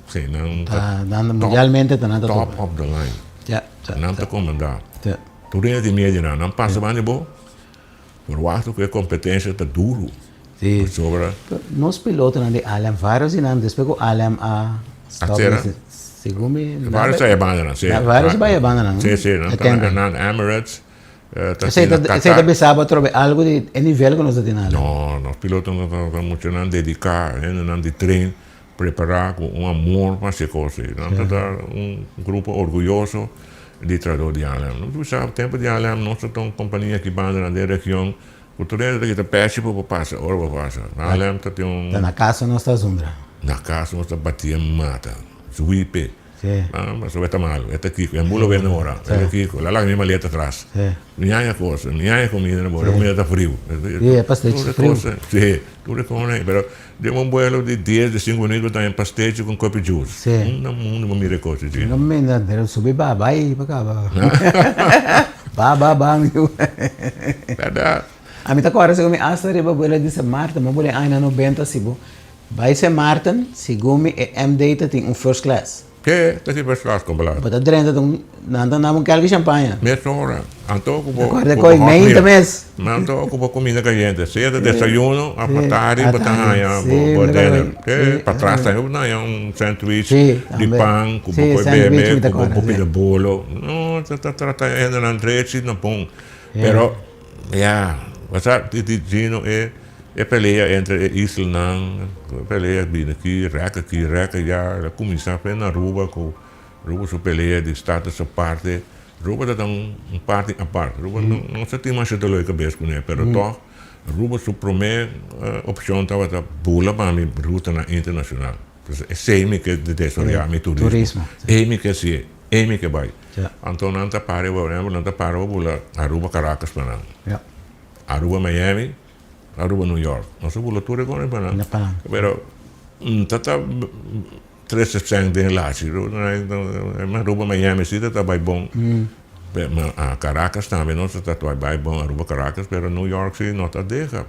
Sim, não Tá dando mundialmente tá nada top of the line. Ja. Não te comandar. Sí. Tu rinha de média não passa bem de boa. Por wachten que a competência está duro. Sí. Sobre Nos pilotos nan de alam vários e nan después ko alam a Atera? Sigumi. vários aí abandonan, sim. Vários vai abandonan. Sim, não está na Emirates. Aceita pensava trobe algo de nível que nós temos. Não, os pilotos não estão muito não dedicar, não de treino, preparar com amor para essa coisa. Não está grupo orgulhoso de trabalhar de alam. Não precisa tempo de alam, nós estamos companhia que abandona na região. Cultura que está péssimo para passar, ora para passar. Alam está tem Na casa nós está zumbra. na casa nós está batia mata, suípe. Sí. Mas está mal, está aqui, é mulo bem na hora, é aqui, lá lá mesmo ali atrás. Sí. Minha coisa, minha comida na boa, comida está frio. Sí, é pastéis frio. Sim, tudo com né, pero de um vuelo de 10, de 5 minutos está em pastéis com copo de juice. Sim. Não me recordo de. Não me ainda subir babai para cá. Ba. Verdade. A mim tá agora se come asa riba bola disse Martin, mas bola ainda 90 sibo. Vai ser Martin, sigumi e M-Data tem first class. Que está aqui para as comprar. Bota drenta nanda namun calque champanhe. Meia hora. Anto com Agora coi nem mês. Anto com comida caliente. Cedo desayuno, a tarde botar aí, para trás tem um sanduíche de pão, com bebê, com pouco de bolo. Não, tá ainda na trete, não pão. Pero, você dizendo é peleia entre Islândia, peleia vindo aqui, já começar a na Aruba, com Aruba sua peleia de status à parte, Aruba está parte a parte, Aruba não se tem mais de loi cabeça com ele, pero toch, Aruba sua primeira opção estava a pula para a ruta internacional, é semi que de desoriar turismo, é que se Amy que vai. Ja. Então não está para bula Aruba Caracas para não. Ja. Aruba Miami, Aruba New York. Não se bula tudo agora para não. Na Panam. Pero tata 3% de relatie. Aruba Miami sim está bem bom. Caracas também não está bem bom Aruba Caracas, pero New York sim não está deixa.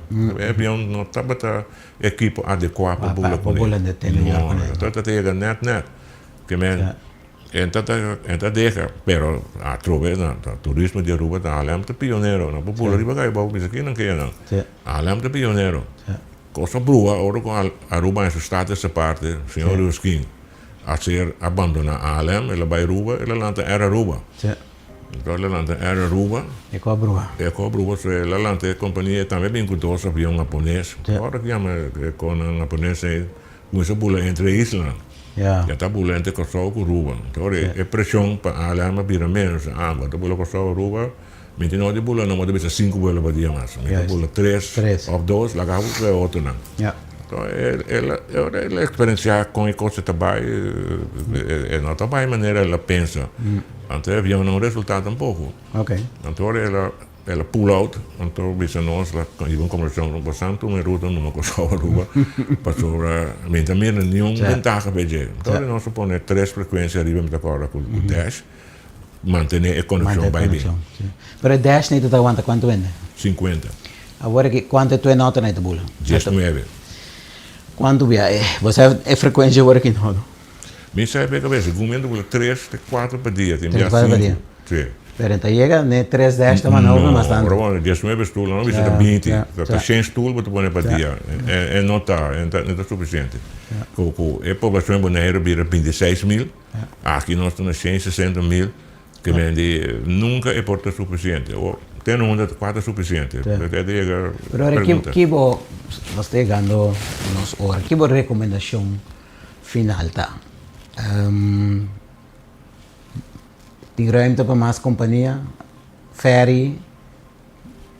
Avião não está bata equipo adequado para bula com bula de New York. Então está tega net. Que men enta deixa, pero a trove na turismo de Aruba tá além de pioneiro, na popular riba cai bom isso aqui não quer não. Além de pioneiro. Cosa brua, ora com Aruba em status essa parte, senhor Ruskin, a ser abandona Alem, ela vai Aruba, ela lanta era Aruba. Então ela lanta era Aruba. É com a brua. Ela lanta companhia também bem custosa, avião japonês. Agora que com um japonês começa a bula entre islas. Já está bula entre Kosovo e Aruba. Então é pressão para Alem a vir menos água. Então bula Kosovo e Aruba. Mas não de bula, não pode ser 5 bolas por dia mais. Mas bula 3 ou 2, lá acaba com outro não. Então ela experienciar com a coisa também, não também maneira ela pensa. Então havia um resultado um pouco. Então ela pull out, então bisa nós lá com uma conversão no passado, uma ruta numa coisa Aruba, passou mas também nenhum vantagem para ver. Então nós supõe 3 frequências arriba de acordo com o dash. Manter a conexão bem bem. Pero 10 nem tu aguanta quanto vende? 50. Agora que quanto tu nota na tu bula? 19. Quanto via? Você é frequência agora aqui não? Me sai bem cabeça, comendo bula 3, 4 por dia, tem dia 4 por dia. Sim. Pero então chega, né 3, 10 também não, mas tanto. Agora 19 stoel, não precisa 20. Tá 100 stoel para tu pôr por dia. Não está suficiente. A população boneira vira 26 mil. Aqui nós estamos 160 mil. Que vende nunca é porta suficiente. Tem um de 4 suficiente. Pero ahora que vos estás ganando unos horas, que vos recomendación final tá? Tigreimte para mais companhia, ferry,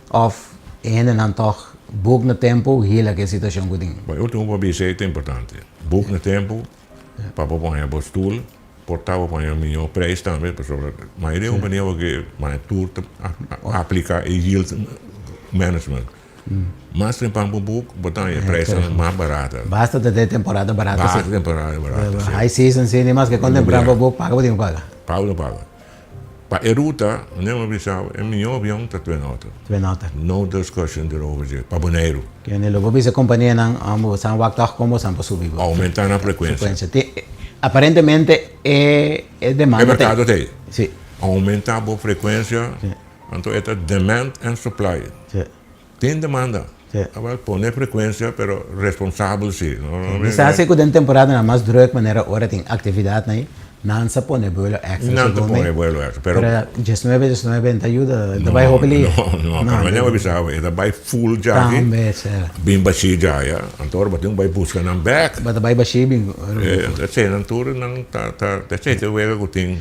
of ainda não toch boek no tempo, hele que situação que tem. O último é importante. Boek no tempo, para pôr a stoel. Portava para o melhor preço também, mas a maioria da companhia que mais tudo aplica e yield management. Mas tem para um pouco, botar a preço mais barata. Basta ter temporada barata. Basta temporada barata. High season, sim, mas que quando temporada para pouco, paga, não paga. Paga. Para a ruta, não é visão, é melhor avião que 2 notas. 2 notas. No discussion erover, para boneiro. Que nem logo bisa companhia não, são waktar como são para subir. Aumentar a frequência. Aparentemente é demanda. É mercado tem. Sim. Aumentar a frequência, então é demand and supply. Sim. Tem demanda. Agora põe frequência, pero responsável sim. Isso é que tem temporada na mais druk maneira hora tem atividade aí. Não se põe vuelo extra. Não se põe vuelo extra, pero 19 te ajuda, te vai hopeli. Não, mas não é bizarro, é vai full já aqui. Bem baixo já, então bateu vai buscar na back. Mas vai baixo bem. É, na tour não tá sei que eu tenho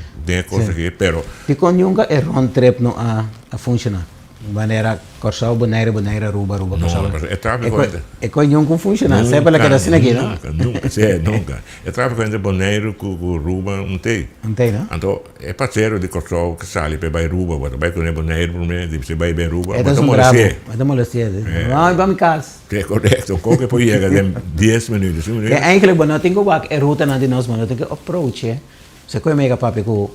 coisa aqui, pero e com nunca é round trip não a funcionar. Maneira Kosovo, boneira, Aruba, Kosovo. É tráfico ainda. É com nenhum funciona, sempre que era assim aqui, não? Nunca. É tráfico ainda boneiro com Aruba, não tem. Não tem, não? Então, é parceiro de Kosovo que sai para Aruba, vai com boneiro, você vai para Aruba, mas não molestia. Mas não molestia. Vamos em casa. É correto, qualquer coisa chega em 10 minutos. É eigenlijk, mas não tem que ruta na de nós, mas não tem que approach, Se coi mega papi com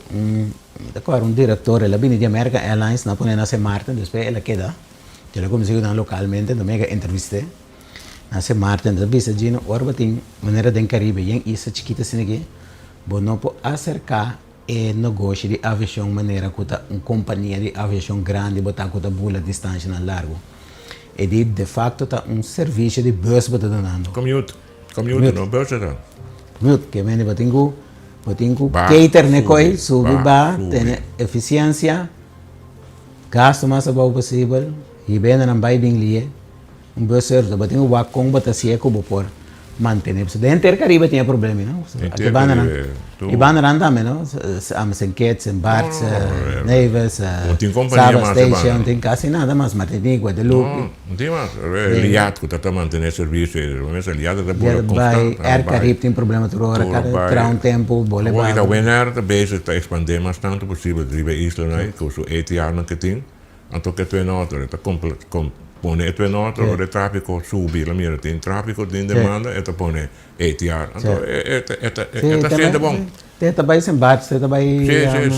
diretor, ela vem de American Airlines, na pone na Martin, depois ela queda. Eu comecei a localmente, no mega entrevistei. Na Martin, depois Gino, orba tem maneira de Caribe, yang isa chiquita assim aqui, bom não pode acercar e negócio de aviação maneira que companhia de aviação grande, botar que bula distância na largo. E de facto tá serviço de bus para dando. Commute, não bus não. Commute, que vem de Botinho cater nekoi, subir ba, tem eficiência, gasto mais bom possível, e bem não vai bem ali. Bus certo, botinho o com bota se é como por mantener. De inteiro Caribe tinha problema, não? Aqui Banana também, não? St. Kitts, Barts, Neves, Saba Station, tem quase nada mais, Martinique, Guadalupe. Não tem mais. Liado que está mantendo serviço, mas Liado está boa constante. Air Caribe tem problema toda hora, cada um tempo, boa agora está winner, está bezig te expandir mas tanto possível drive isla, né? Que os 8 anos que tem, então que tu é nota, está pone tu nota, o tráfico subir, la mira tem tráfico de demanda, eta pone 8 anos. Então eta sendo bom. Tem também sem Barts, tem também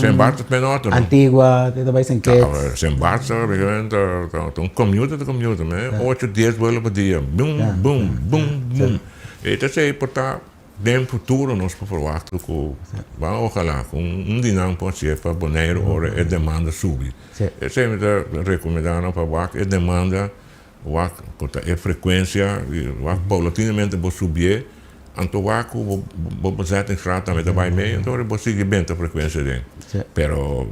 sem Barts pe nota. Antigua, tem também sem Kitts. Sem Barts, um commute, né? 8, 10 voos por dia. Boom, boom, boom, boom. Eta sei portar no futuro nós verwachten que vamos ojalá com dinâmico pode ser para Bonaire ora a demanda subir. Eu sempre recomendando para a demanda, a frequência, paulatinamente vai subir, então vou fazer em estrada também vai meio, então vou seguir bem a frequência dele. Pero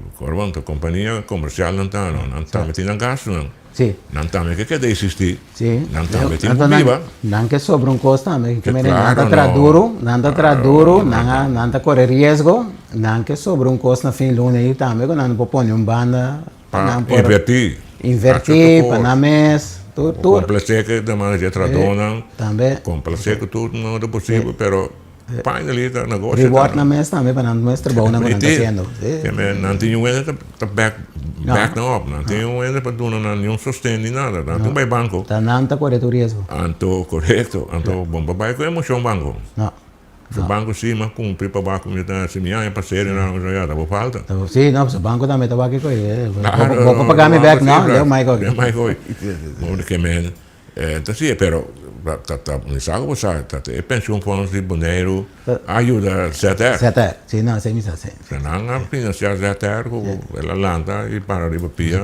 a companhia comercial não está metendo gasto não. Sì. Non che deve esistere. Sì. Non mettiamo viva. Anche sopra un costo, che non anda tra duro, non corre riesgo, anche sopra un costo fin lunedì também, non può pone un banda. Invertir, panamés, tutto. Complacer che domani c'è tra donna. Também. Complacer che tutto non è possibile, però finally the negócio. Reward na mesa também para nós trabalhar na está sendo. Não tinha um ainda back não up, não tinha um ainda para donar nenhum sustento nem nada, não vai banco. Tá não tá correto risco. Anto correto, anto bom papai com emoção banco. Não. O banco sim, mas cumpre para banco me dá se minha parceiro não já dá por falta. Sim, não, o banco também tá aqui com ele. Vou pagar me back não, deu mais coisa. Mais coisa. Muito que men. Então sim, pero não sabe você, é pensão fundos de Bonaire ajuda seter. Seter, sim, não, sem missa sim. Não financiar seter com ela landa e para de papia.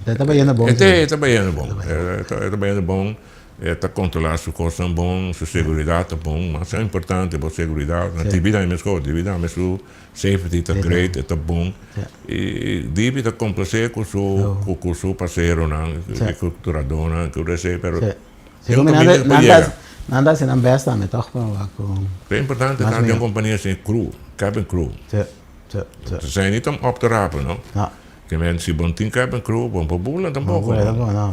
Tá bem bom. Tá bem bom. Tá bem bom. Está controlar sua coisa bom, sua segurança bom, mas é importante a segurança. Na atividade mesmo, atividade mesmo, safety está great, está bom. E deve estar complacer com seu parceiro, com o turador, com o receio, pero nada se não besta, me toca com. É importante estar em uma companhia sem crew, cabin crew. Ze zijn niet om op te rapen, no? Que men se bom tem cabin crew, bom para bula tampouco.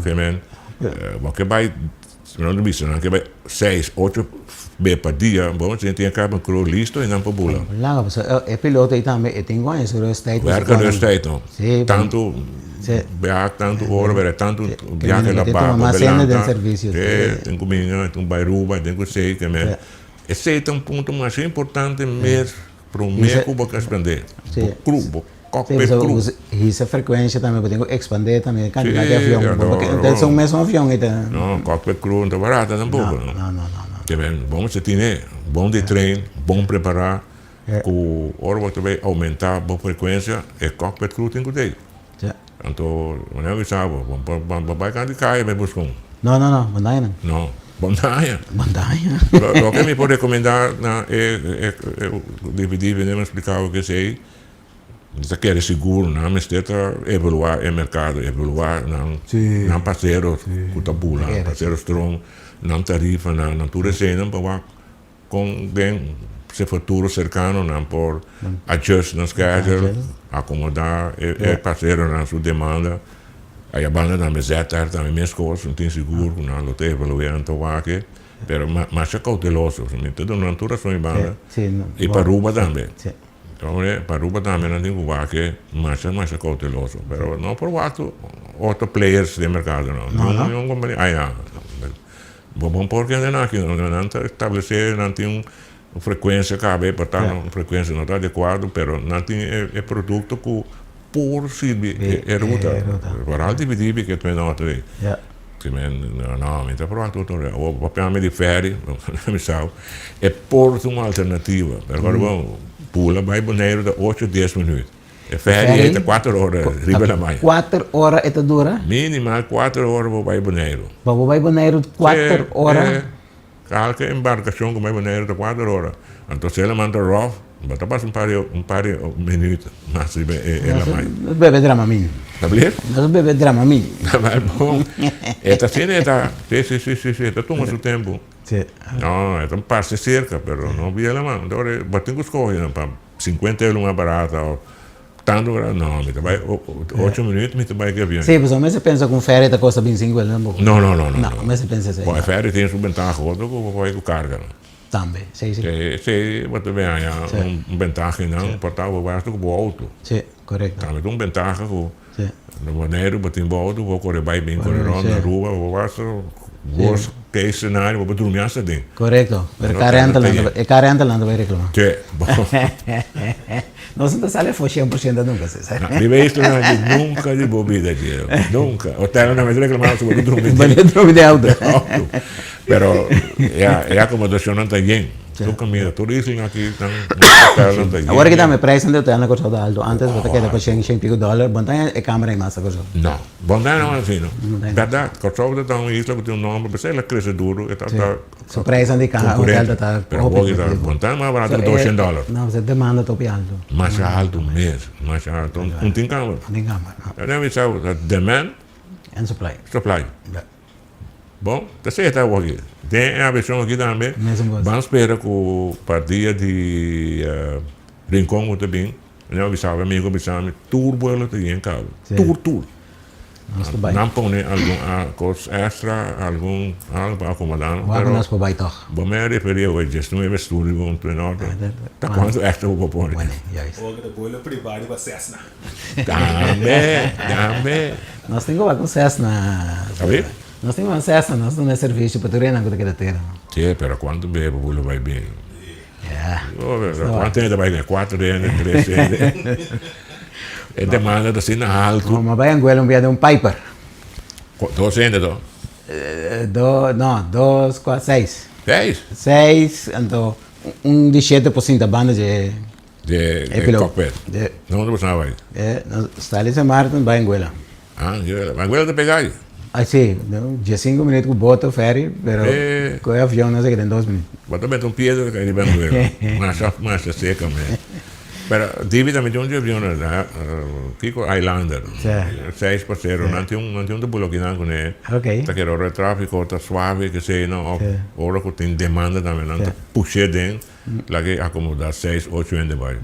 Que men, porque vai não disse, não que vai 6, 8 vezes por dia, bom, você tem cabin crew listo e não para bula. Lá, é piloto e também tem guanho sobre o state. Werken de state, no? Tanto viaja, tanto hora, tanto viaja la barca, tem comida, tem bairuba, tem coisa que men. Esse é um ponto mais importante mesmo para o meio que você aprender. O cockpit crew. Essa frequência também eu tenho que expandir também quantidade de avião, porque são o mesmo avião então. Não, cockpit crew não está barato tampouco. Não. Que bem, bom você tem, bom de treino, bom preparar, com hora você vai aumentar a frequência, e cockpit crew tem que ter. Então, não é sabe, vai cantar cair, vai buscar. Não, bandaia não. Não, bandaia. O que me pode recomendar é o DVD veneno explicar o que sei. Isso aqui é seguro, não, mas tenta evaluar o mercado, evaluar não parceiros, com tabula, parceiros strong, não tarifa, não tudo isso, não para com bem se futuro cercano, não por adjust no schedule, acomodar o parceiro na sua demanda. Aí a banda também zeta, também minhas coisas, não tem seguro, não lo tem evaluando então aqui, mas é cauteloso, tudo não tudo são em banda e para Aruba também. Então, para Aruba também não tem que mas é cauteloso, mas não por outros players de mercado, não companhia, bom porque não aqui não estabelecer, não tem uma frequência cabe, portanto, uma frequência não está adequada, mas não tem é produto que por servir é ruta, para dividir que tu não tem. Não, mas para tudo, o papel de férias, não sabe, é por uma alternativa, agora vamos pula vai Bonaire de 8 a 10 minutos. É férias é 4 horas, riba da manhã. 4 horas é dura? Minimal 4 horas vai Bonaire. Vai Bonaire 4 horas? Qualquer embarcação que vai Bonaire de 4 horas. Então se ela manda rough, basta passar um par de minutos, mas é la manhã. Não bebe drama minha. Tá bem? Não bebe drama minha. Mas bom, esta cena está, sim, está tomando seu tempo. Sí. No, es un pase cerca, pero no vi la mano. Ahora, tengo que escoger para 50 euros más barato o tanto barato. No, me te va 8 minutos, me te va que avião. Sí, pues a veces pienso que un ferry te cuesta 25 euros. No. A veces pienso así. Poi ferry tem sua ventaja, outro poi com carga. También, sí. Se você vê ventaja não, portanto, vai estar com auto. Sí, correcto. Também ventaja com Sí. no maneiro, botar em auto, vou correr bem correr na rua, vou estar worst case cenário, vou dormir assim dentro. Correcto. Pero No, cara antes voy a reclamar. Che, bom. No se te sale fue 100% nunca, ¿sí? Vive isso nunca de bobida, nunca. Hotel na vez reclamava sobre dormir. Dentro de auto. Pero é acomodação não está bem. Tu caminha, tu diz aqui estão não está bem. Ahora que dame precio de hotel na cosa de alto. Antes você queda com 100 pico dólares, botão é câmera e massa coisa. Não, bom não é assim, não. Verdade, Kosovo está uma isla que tem um nome, mas ela cresce duro, está Su precio de hotel está. Pero hoje está bom, mais barato que $200. Não, você demanda top alto. Mais alto mesmo, mais alto. Não tem câmera. Não tem câmera. Eu deve saber demand And supply. supply. Bom, tá certo aqui. Tem a versão aqui também. Vamos esperar que para dia de Rincón também. Eu avisava amigo, avisava turbo ela tem em cabo. Tur. Não põe alguma coisa extra, algo para acomodar. Mas nós por baixo. Bom, me referia hoje, just não é estúdio bom treinar. Tá quanto extra vou pôr. Bueno, ya ves. Hoje da bola privada para Cessna. Também. Nós temos com Cessna. Sabe? Nós temos uma Cessna, nós temos um serviço para treinar com aquela terra. Sim, pero quando bebo, o vai bem. Yeah. Quanto ainda vai ganhar? 4 anos, 3 anos. É demanda assim na alto. Mas vai Anguela um de um Piper. 200, não? 2, 4, 6. 10? 6, então, 17% da banda de piloto. cockpit. Não não passava aí. Está ali em Martin, vai Anguela. Vai agora de pegar aí. Ah, sim, de 5 minutos com boto, ferry, pero com o avião não sei que tem 2 minutos. Bota bem um piedra que ele vai ver. Mas seca mesmo. Pero dividamente onde avião na Kiko Islander. 6%, não tem um de bloqueio não né. Ok. Tá querendo o tráfego tá suave que sei não, ora que tem demanda também não tá puxar dentro, lá que acomodar 6, 8 anos de baixo.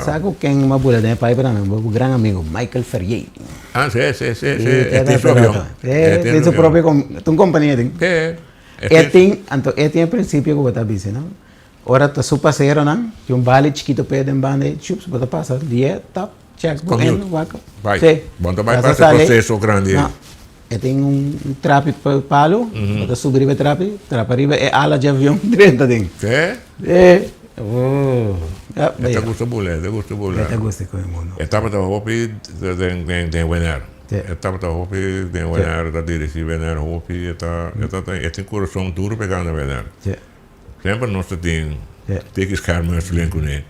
Sabe quem uma bula de Piper também, um grande amigo, Michael Ferrier. Sim. Tem seu avião. Tem sua própria companhia tem. Tem princípio que eu vou dizer, não? Ora tá su passeiro não, de vale chiquito pé de bande, chups, bota passa, dia, tap, check, Commute. vaca. Vai. Sim. Bom, vai passar processo grande. Não. Tem trape para palo, bota subir o trape arriba é ala de avião direto dentro. Te gusta bular. Te gusta com o mundo. Estava da hopi de Wener. Estava da hopi de Wener, da dirigir Wener hopi, tem coração duro pegando Wener. Sempre nós temos que escarmar esse elenco, né?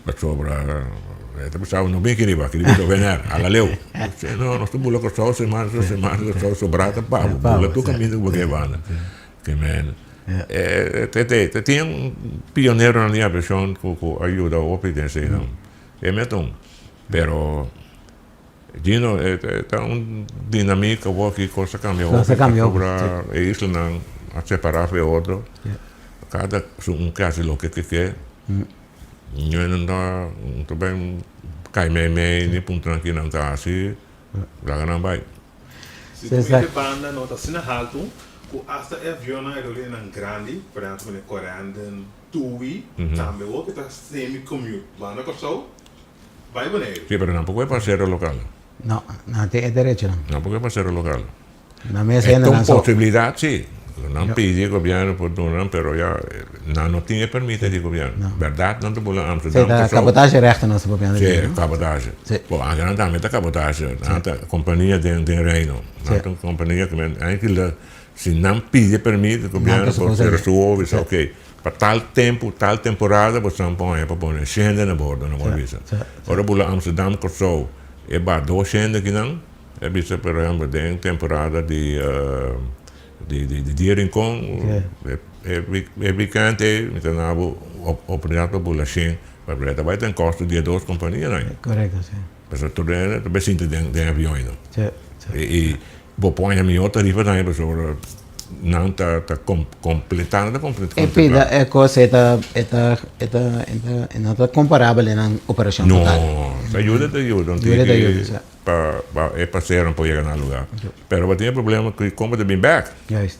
Mas sobra, eu pensava não bem que ele vai Wener, ala leu. Não, nós temos bula com só semana, só sobrata, pá, bula tu caminho do que vai, que men. Tem pioneiro na minha versão que ajuda a hopi de ser não. É mesmo, pero Gino, é dinâmica que coisa cambiou. É isso não a separar de outro. Cada caso lo que quer. Eu não dá, também cai meio nem ponto aqui não tá assim. Lá não vai. Se tu banda não tá sendo alto, o hasta avião não é grande, por exemplo, no Coreia, Tui, também o que tá semi commute, banda com só vai bonito. Sim, mas não pode passeio local. Não tem direito não. Não pode passeio local. Na mesa ainda não. Tem possibilidade, sim. Não pedi governo por não, pero já não tinha permite de governo. Verdade, não te pula Amsterdam. Sim, da cabotagem rechte não se pode andar. Sim, cabotagem. Bom, agora também tá cabotagem. A companhia de Reino. A companhia que ainda se não pede permite governo por ser sua, isso ok. Para tal tempo, tal temporada, você não põe para pôr gente na bordo, não pode ver. Ora pula Amsterdam Kosovo, é para 2 gente que não, é visto por exemplo de temporada de Rincón, é picante, então operado por a Shen, para vai ter custo de 2 companhias, não é? Correto, sim. Mas tudo é bem simples de avião, não? E vou pôr a minha outra tarifa também, pessoal, não está completando, E pida é coisa não está comparável na operação total. não, te ajuda, não tem que para ser um pouco chegar no lugar. Pero tem problema que como de bem back. Juist.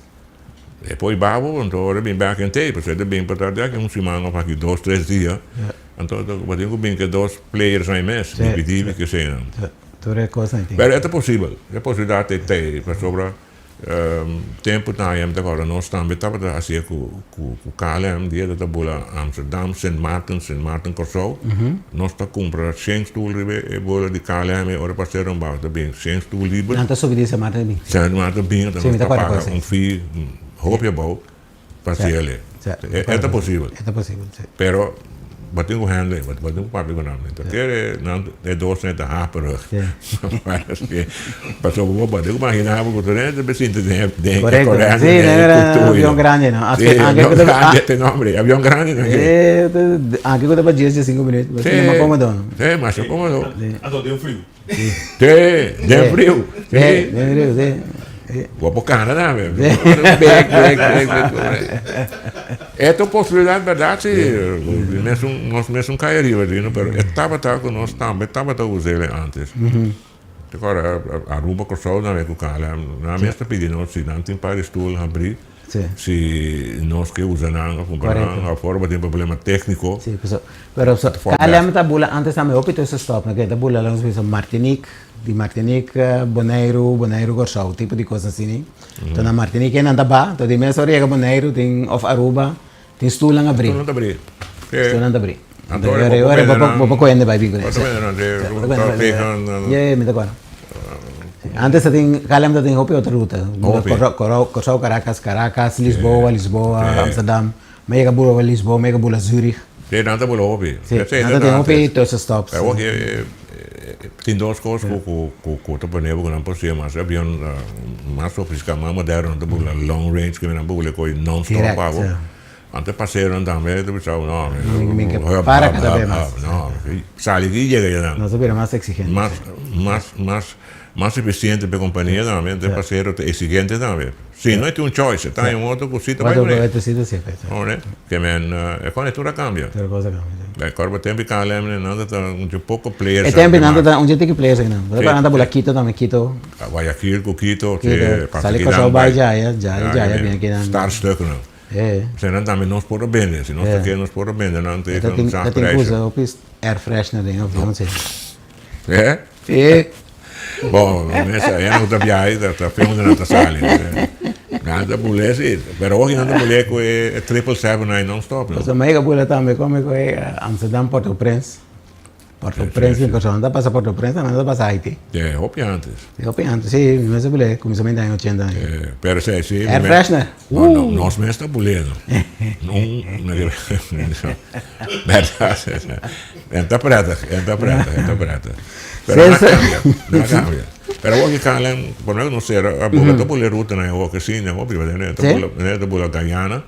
Depois babo, então de bem back em tempo, você de bem para dar que semana para aqui 2, 3 dias. Então wat tem que bem que 2 players aí mesmo, dividir que seja. Tudo é coisa assim. Pero é possível, de ter para sobre tempo time agora nós estamos estava assim com KLM dia da bola Amsterdam, Sint Maarten Curaçao. Nós está comprar 100 stoel e bola de KLM ora para um bar também 100 stoel livre. Não está subindo essa marca bem. Sint Maarten bem, então está paga fee hoop bom para ser ali. É possível. É possível. Pero bateu o handle, bateu o papel não. Então é 2 net haperig. Passou por bateu o imaginar o corrente, besinto de correto. Sim, era avião grande, não. Avião grande, não. Aqui quando para dias de 5 minutos, mas não é cômodo. Mas é cômodo. Então deu frio. Deu frio. Deu frio. Vou para o Canadá, velho. Esta possibilidade, verdade, nós mesmo cairíamos, mas estava com nós também, estava usando antes. Agora, a Aruba Curaçao não é com o cara, não é pedindo, se não tem para estúdio abrir, se nós que usamos, a forma tem problema técnico. Sim, mas KLM está bula antes também, optou esse stop, né? Está bula lá nos Martinique, de Martinique, Bonaire, Curaçao, tipo de coisa assim. Então na Martinique não está bom, então de mesmo orega Bonaire, tem of Aruba, tem estúdio lá abrir. Estúdio abrir. Estúdio lá abrir. Então agora vou correndo vai vir com isso. Me dá agora. Antes tem KLM tem outra ruta, Curaçao, Caracas, Lisboa, Amsterdam, mega bula Lisboa, mega bula Zurich. Tem nada bula hobby. Sim, nada tem hobby todos os stops. Tem 2 coisas que o tapaneiro que não pode ser, mas avião mais sofisticado, mais moderno, não bula long range que não bula com non-stop. Antes passaram também, tu pensava, não, para cada vez mais. Não, sai aqui chega não. Nós sabemos mais exigente. Mais eficiente para a companhia também, antes passaram exigente também. Sim, não é um choice, tem outra cosita para ver. Outra cosita sim, que a conjuntura cambia. Outra coisa cambia. Agora tem que KLM, não está um pouco players. E tem nada onde tem que players ainda. Agora anda por Quito também, Quito. Guayaquil, Quito, que sale Curaçao vai já bem aqui na. Star stuck não. Se não também não pode vender, se não está não pode vender, não tem que usar. Tem que usar o air freshener dentro, vamos dizer. É? Bom, nessa é outra viagem, está filmando na sala. Nada mulher sim, mas hoje nada mulher com 777 aí não stop. Mas a mega mulher também como é Amsterdam, Port-au-Prince. Port-au-Prince, em Curaçao, não passa Port-au-Prince, não passa Haiti. É, hopi antes. Sim, mas a mulher começou a em 80 anos. Pero sim, sim. Air freshener? Não, nós mesmo está mulher. Não, verdade. Entra preta. Pero não cambia. Pero hoje KLM, por não ser a boca da mulher ruta na Europa, sim, na Europa, né? Da bola Guyana,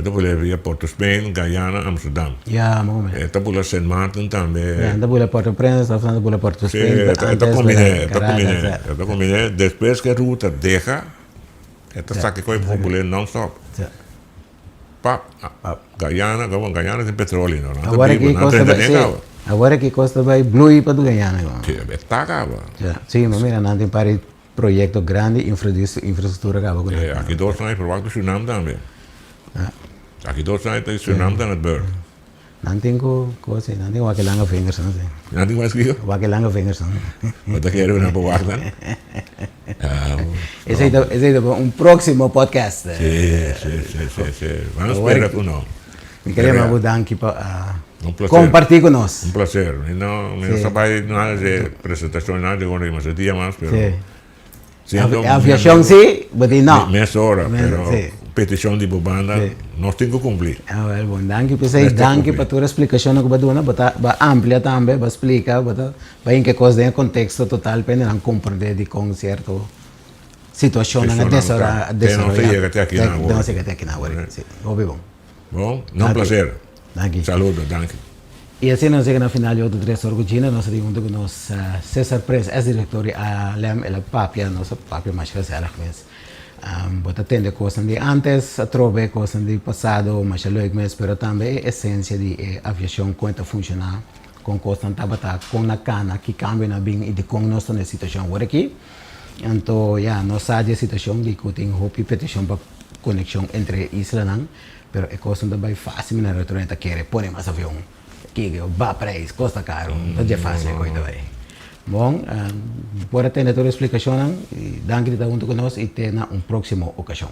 da bola via Porto Spain, Guyana, Amsterdam. Ja, moment. Da bola Sint Maarten também. Da bola Port-au-Prince, da bola Porto Spain. Está combiné. Depois que a ruta deixa, sabe que a bola não stop. Guyana tem petróleo, não? Agora que costa vai blue para do Guyana. Está acaba. Sim, mas mira, não tem para projeto grande, infraestrutura acaba com isso. Aqui dois anos para o tsunami também. Aqui 2 anos tem tsunami aan het beurt. Não tem coisa, não tem aquele lange vingers, não tem. Não tem mais que eu? Aquele lange vingers, não. Wat quero we nou bewachten? Esse é um próximo podcast. Sim. Vamos esperar com nós. Me queremos mudar aqui para compartilhar com nós. Um prazer. Não sabe nada de apresentação, nada de onde mas dia mais, pero a aviação sim, mas não. Meia hora, pero petição de banda, nós temos que cumprir. Bom, danke para tua explicação que você deu, para amplia também, para explicar, para em que coisa tem contexto total, para não compreender de concerto situação na desora. Não chega até aqui na hora. Não chega até aqui na hora. Sim, bom. Bom, não prazer. Danke. Saludo, danke. E assim nós chegamos na final de outro 3 orgulhina, nós segundo que nós César Pres, ex-diretor a LEM, ela papia, nossa papia mais que ela mesmo. Bota atende coisas de antes, a trove coisas de passado, mas logo mesmo, pero também a essência de aviação como funcionar, com coisas tabata, com na cana, que cambia na bem e de como nós estamos na situação agora aqui. Então, já, nós sabemos a situação de que tem hope e petição para conexão entre Isla, pero é coisa também fácil, na retorneta querer pôr mais avião. Que va preço, custa caro, não é fácil coisa aí. Bom, por atender toda a explicação, danke de estar junto conosco e até na próxima ocasião.